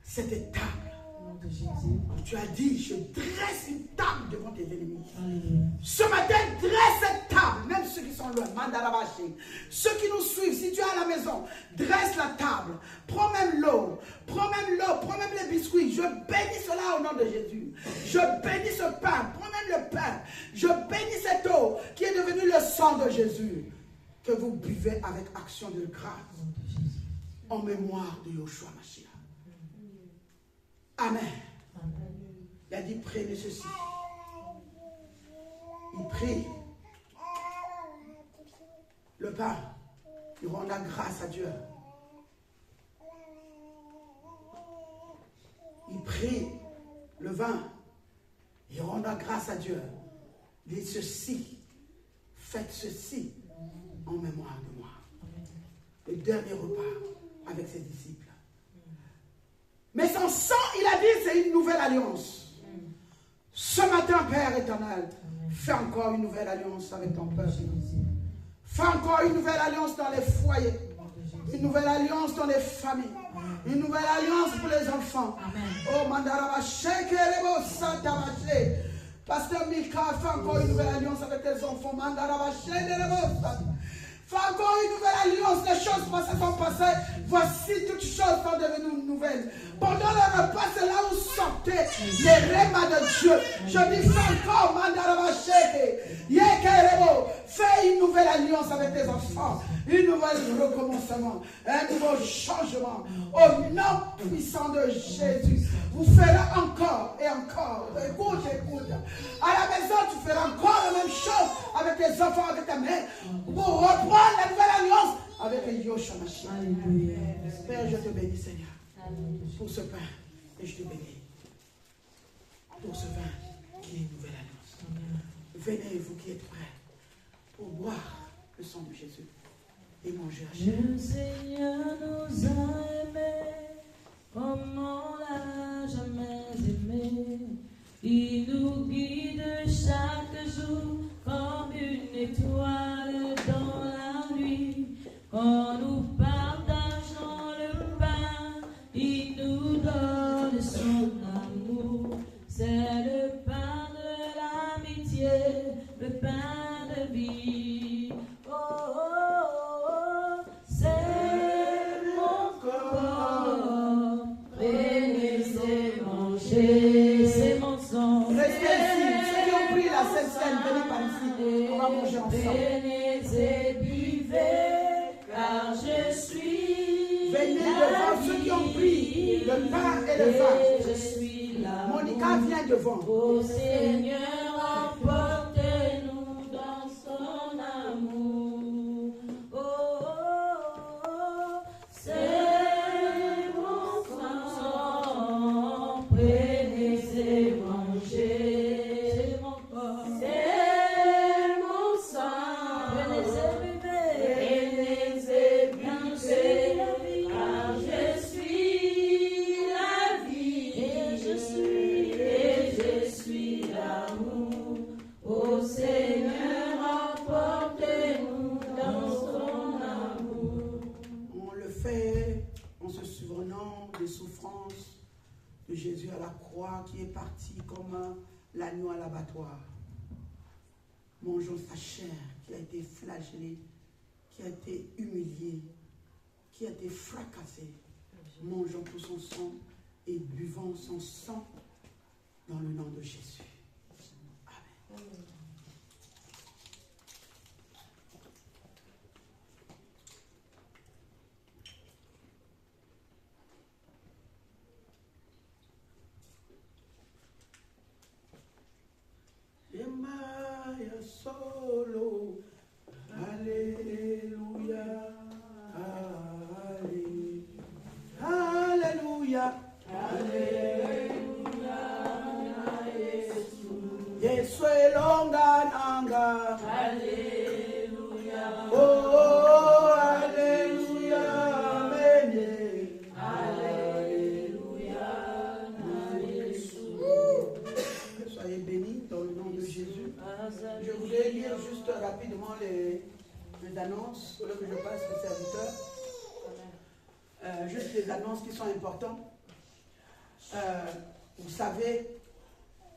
S3: cette table.
S1: Au nom de Jésus.
S3: Tu as dit, je dresse une table devant tes ennemis.
S1: Alléluia.
S3: Ce matin, dresse cette table, même ceux qui sont loin, Mandarabashi. Ceux qui nous suivent, si tu es à la maison, dresse la table. Prends même l'eau, prends même les biscuits. Je bénis cela au nom de Jésus. Je bénis ce pain, prends même le pain. Je bénis cette eau qui est devenue le sang de Jésus. Que vous buvez avec action de grâce. En mémoire de Yoshua Mashiach. Amen. Il a dit, prenez ceci. prit le pain, il rendra grâce à Dieu. Il prit le vin, il rendra grâce à Dieu. Il dit ceci, faites ceci en mémoire de moi. Le dernier repas avec ses disciples. Mais son sang, il a dit, c'est une nouvelle alliance. Ce matin, Père éternel, fais encore une nouvelle alliance avec ton peuple. Fais encore une nouvelle alliance dans les foyers. Une nouvelle alliance dans les familles. Une nouvelle alliance pour les enfants. Oh, Mandarabashe, Kerebo, Santabache. Pasteur Mika, fais encore une nouvelle alliance avec tes enfants. Mandarabashe, Kerebo, fais encore une nouvelle alliance. Les choses passées sont passées. Voici toutes choses sont devenues nouvelles. Pendant le repas, c'est là où sortaient les rémas de Dieu. Je dis, fais encore, Mandarabashe, Yekerebo. Fais une nouvelle alliance avec tes enfants. Une nouvelle recommencement. Un nouveau changement. Au nom puissant de Jésus. Vous ferez encore et encore. Écoute, écoute. À la maison, tu feras encore la même chose avec tes enfants, avec ta mère. Pour reprendre la nouvelle alliance avec les Yoshua Mashiach. Père, je te bénis, Seigneur. Pour ce pain. Et je te bénis. Pour ce vin qui est une nouvelle alliance. Venez, vous qui êtes prêts, pour boire le sang de Jésus. Et manger à chaque.
S2: Le Seigneur nous a aimés, comment l'a jamais aimé. Il nous guide chaque jour comme une étoile dans la nuit. Quand nous partageons le pain, il nous donne son amour. C'est le pain de l'amitié, le pain de vie. Oh, oh, oh, c'est mon corps. Prenez et mangez, c'est mon sang.
S3: Restez ici. Ceux qui ont pris la Sainte Seine, venez par ici. On va manger ensemble.
S2: Venez et buvez, car je suis.
S3: Venez devant ceux qui ont pris le pain et le vin.
S2: Je suis là.
S3: Monica, viens devant.
S2: Ô Seigneur, emportez-nous dans son amour. Oh, oh, oh, c'est mon sang. Prenez et mangez. C'est mon corps. C'est mon sang. Prenez et buvez. Prenez et buvez. Car je suis la vie. Et je suis l'amour. Ô Seigneur, emportez-nous dans son amour.
S3: On le fait en se souvenant des souffrances de Jésus à la croix qui est parti comme l'agneau à l'abattoir. Mangeons sa chair qui a été flagellée, qui a été humiliée, qui a été fracassée. Mangeons tout son sang et buvons son sang dans le nom de Jésus. Amen. Emaya solo, Alléluia, Alléluia, Alléluia, Yesu elonga nanga, Alléluia, oh Alléluia, Amen, Alléluia, soyez bénis dans le nom de Jésus. Je voulais lire juste rapidement les annonces, pour que je passe au serviteur. Juste les annonces qui sont importantes. Vous savez,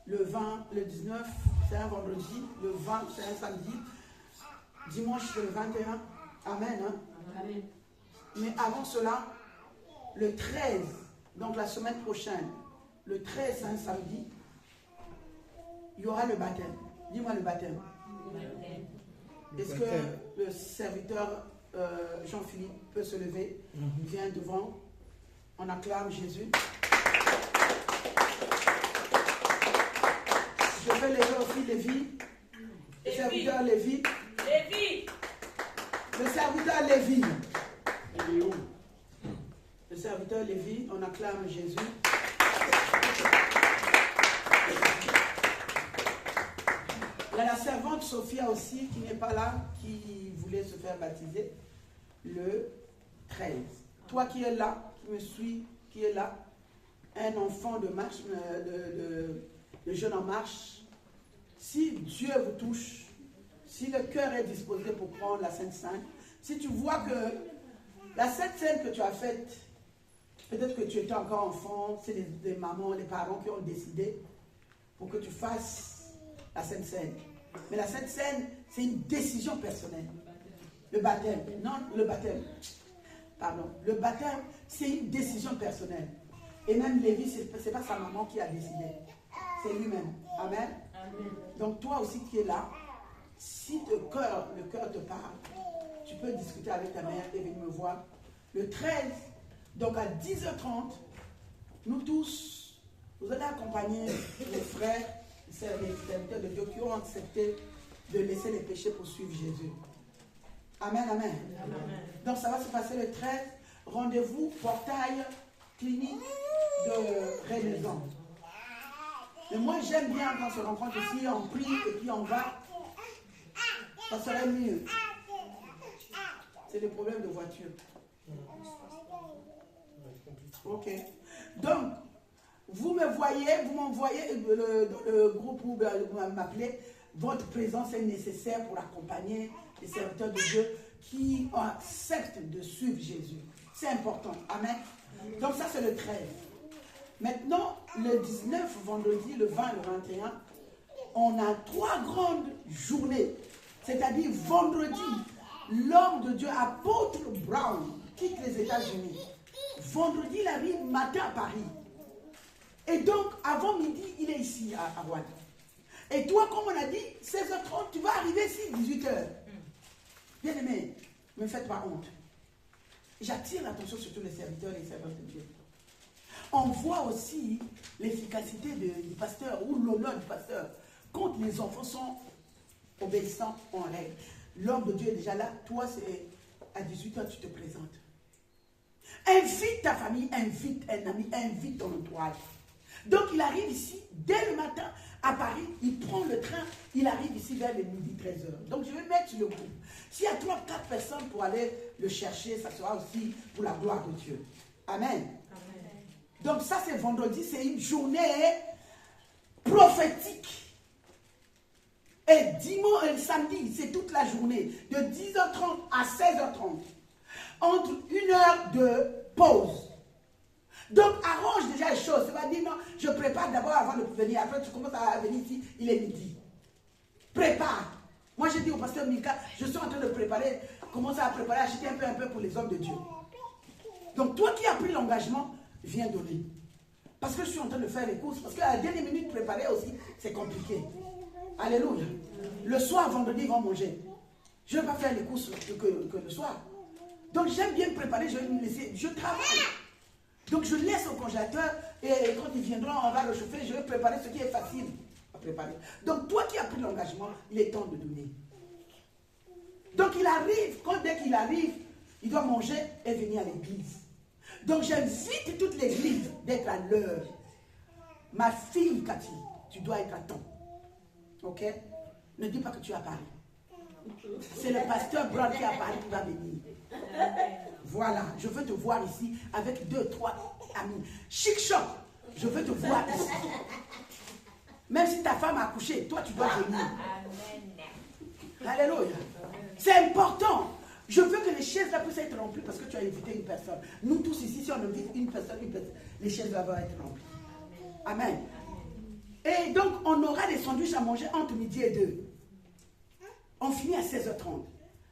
S3: le 20, le 19, c'est un vendredi. Le 20, c'est un samedi. Dimanche, c'est le 21. Amen. Hein? Amen. Mais avant cela, le 13, donc la semaine prochaine, le 13, c'est un samedi, il y aura le baptême. Dis-moi le baptême. Est-ce que le serviteur Jean-Philippe peut se lever? Il vient devant. On acclame Jésus. Je vais lever aussi Lévi. Et serviteur Lévi.
S1: Lévi.
S3: Le serviteur Lévi. Il est où? Le serviteur Lévi, on acclame Jésus. Il y a la servante Sophia aussi qui n'est pas là, qui voulait se faire baptiser le 13. Toi qui es là, qui me suis, qui est là, un enfant de marche, de jeune en marche, si Dieu vous touche, si le cœur est disposé pour prendre la Sainte Seine, si tu vois que la Sainte Seine que tu as faite, peut-être que tu étais encore enfant, c'est des mamans, les parents qui ont décidé pour que tu fasses la Sainte Seine. Mais la Sainte Seine, c'est une décision personnelle. Le baptême, non, le baptême, pardon, le baptême, c'est une décision personnelle. Et même Lévi, ce n'est pas sa maman qui a décidé, c'est lui-même. Amen. Amen. Donc toi aussi qui es là, si le cœur te parle, tu peux discuter avec ta mère et venir me voir. Le 13, donc à 10h30, nous tous, vous allez accompagner les frères, les serviteurs de Dieu qui ont accepté de laisser les péchés pour suivre Jésus. Amen, amen. Amen. Donc ça va se passer le 13. Rendez-vous, portail clinique de Renaissance. Mais moi j'aime bien quand on se rencontre ici, on prie et puis on va. Ça serait mieux. C'est le problème de voiture. Ok. Donc, vous me voyez, vous m'envoyez dans le groupe où vous m'appelez. Votre présence est nécessaire pour accompagner les serviteurs de Dieu qui acceptent de suivre Jésus. C'est important. Amen. Donc ça c'est le 13. Maintenant, le 19, vendredi, le 20 et le 21, on a 3 grandes journées. C'est-à-dire vendredi, l'homme de Dieu, apôtre Brown, quitte les États-Unis. Vendredi, il arrive matin à Paris. Et donc, avant midi, il est ici à Rouen. Et toi, comme on a dit, 16h30, tu vas arriver ici 18h. Bien aimé, ne me faites pas honte. J'attire l'attention sur tous les serviteurs et les servantes de Dieu. On voit aussi l'efficacité du pasteur ou l'honneur du pasteur quand les enfants sont obéissants en règle. L'homme de Dieu est déjà là. Toi, c'est à 18h, tu te présentes. Invite ta famille, invite un ami, invite ton entourage. Donc, il arrive ici dès le matin à Paris. Il prend le train. Il arrive ici vers le midi 13h. Donc, je vais mettre sur le groupe. S'il y a 3-4 personnes pour aller le chercher, ça sera aussi pour la gloire de Dieu. Amen. Amen. Donc, ça, c'est vendredi. C'est une journée prophétique. Et dimanche et samedi, c'est toute la journée, de 10h30 à 16h30, entre 1 heure de pause. Donc, arrange déjà les choses. Ça va dire, non, je prépare d'abord avant de venir. Après, tu commences à venir ici, il est midi. Prépare. Moi, j'ai dit au pasteur Mika, je suis en train de préparer, commencer à préparer, acheter un peu pour les hommes de Dieu. Donc, toi qui as pris l'engagement, viens donner. Parce que je suis en train de faire les courses. Parce qu'à la dernière minute, préparer aussi, c'est compliqué. Alléluia. Le soir, vendredi, ils vont manger. Je ne vais pas faire les courses que le soir. Donc, j'aime bien préparer, je vais me laisser. Je travaille. Donc, je laisse au congélateur et quand ils viendront, on va réchauffer. Je vais préparer ce qui est facile à préparer. Donc, toi qui as pris l'engagement, il est temps de donner. Donc, il arrive, dès qu'il arrive, il doit manger et venir à l'église. Donc, j'invite toute l'église d'être à l'heure. Ma fille, Cathy, tu dois être à temps. Ok? Ne dis pas que tu es à Paris. C'est le pasteur Brown qui est à Paris qui va venir. Voilà, je veux te voir ici avec 2-3 amis. Chic Shop, je veux te voir ici. Même si ta femme a accouché, toi tu dois venir. Alléluia. C'est important. Je veux que les chaises là puissent être remplies parce que tu as invité une personne. Nous tous ici, si on invite une personne, les chaises là vont être remplies. Amen. Et donc, on aura des sandwichs à manger entre midi et 2. On finit à 16h30.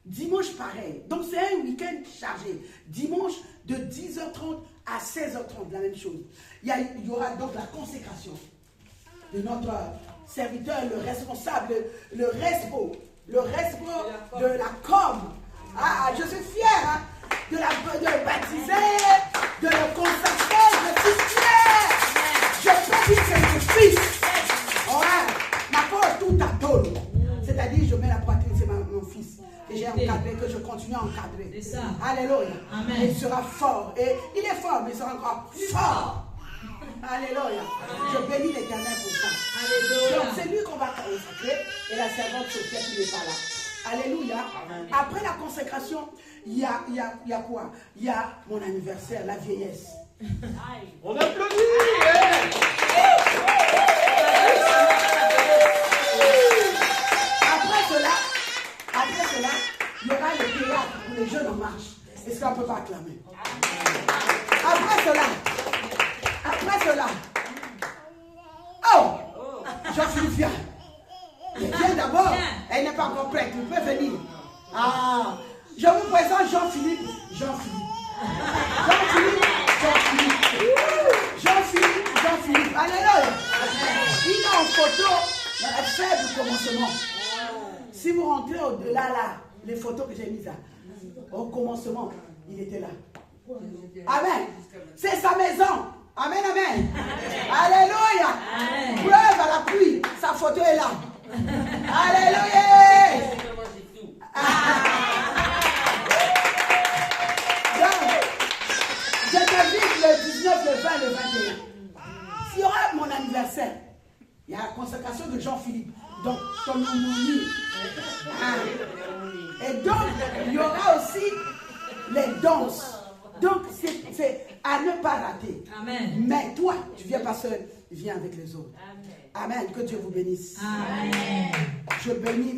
S3: Dimanche, pareil. Donc, c'est un week-end chargé. Dimanche, de 10h30 à 16h30, la même chose. Il y aura donc la consécration de notre serviteur, le responsable, le respo de la com. Ah, je suis fier de le baptiser, de le consacrer. Je suis fier. Je peux dire que je suis fils. Ouais, ma pauvre tout à donne. C'est C'est-à-dire, je mets la poitrine, c'est mon fils que j'ai encadré, que je continue à encadrer.
S2: C'est ça.
S3: Alléluia.
S2: Amen.
S3: Il sera fort. Et il est fort, mais il sera encore fort. Alléluia. Je bénis l'Éternel pour ça.
S2: Alléluia.
S3: Donc c'est lui qu'on va consacrer et la servante Sophia qui n'est pas là. Alléluia. Après la consécration, il y a quoi? Il y a mon anniversaire, la vieillesse.
S4: On applaudit.
S3: Après cela, il y aura le théâtre où les jeunes en marche. Est-ce qu'on ne peut pas acclamer? Après cela, oh, Jean-Philippe vient. Il vient d'abord. Elle n'est pas encore prête. Il peut venir. Ah, je vous présente Jean-Philippe. Alléluia. Il est en photo dans la faible commencement. Si vous rentrez au-delà là, les photos que j'ai mises là, au commencement, il était là. Amen. C'est sa maison. Amen, amen. Alléluia. Preuve à l'appui. Sa photo est là. Alléluia. Donc, je t'invite le 19, le 20, le 21. S'il y aura mon anniversaire, il y a la consécration de Jean-Philippe. Donc, ton homonyme. Et donc, il y aura aussi les danses. Donc, c'est à ne pas rater.
S2: Amen.
S3: Mais toi, tu viens pas seul, viens avec les autres. Amen. Que Dieu vous bénisse.
S2: Amen.
S3: Je bénis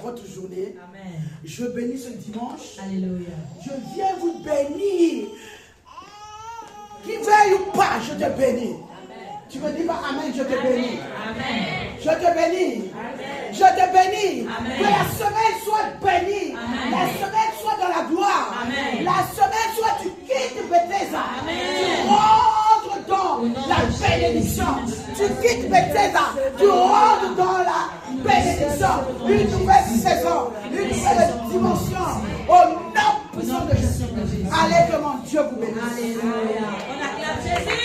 S3: votre journée.
S2: Amen.
S3: Je bénis ce dimanche.
S2: Alléluia.
S3: Je viens vous bénir. Qui veuille ou pas, je te bénis. Tu me dis pas Amen, je te bénis.
S2: Amen.
S3: Je te bénis.
S2: Amen.
S3: Je te bénis.
S2: Amen.
S3: Que la semaine soit bénie.
S2: Amen.
S3: La semaine soit dans la gloire.
S2: Amen.
S3: La semaine soit tu quittes Bethesda.
S2: Amen.
S3: Tu rentres dans la bénédiction. Tu quittes Bethesda. Tu rentres dans la bénédiction. Une nouvelle saison. Une nouvelle dimension. Au nom puissant de Jésus. Allez que mon Dieu vous bénisse.
S2: Alléluia. On acclame Jésus.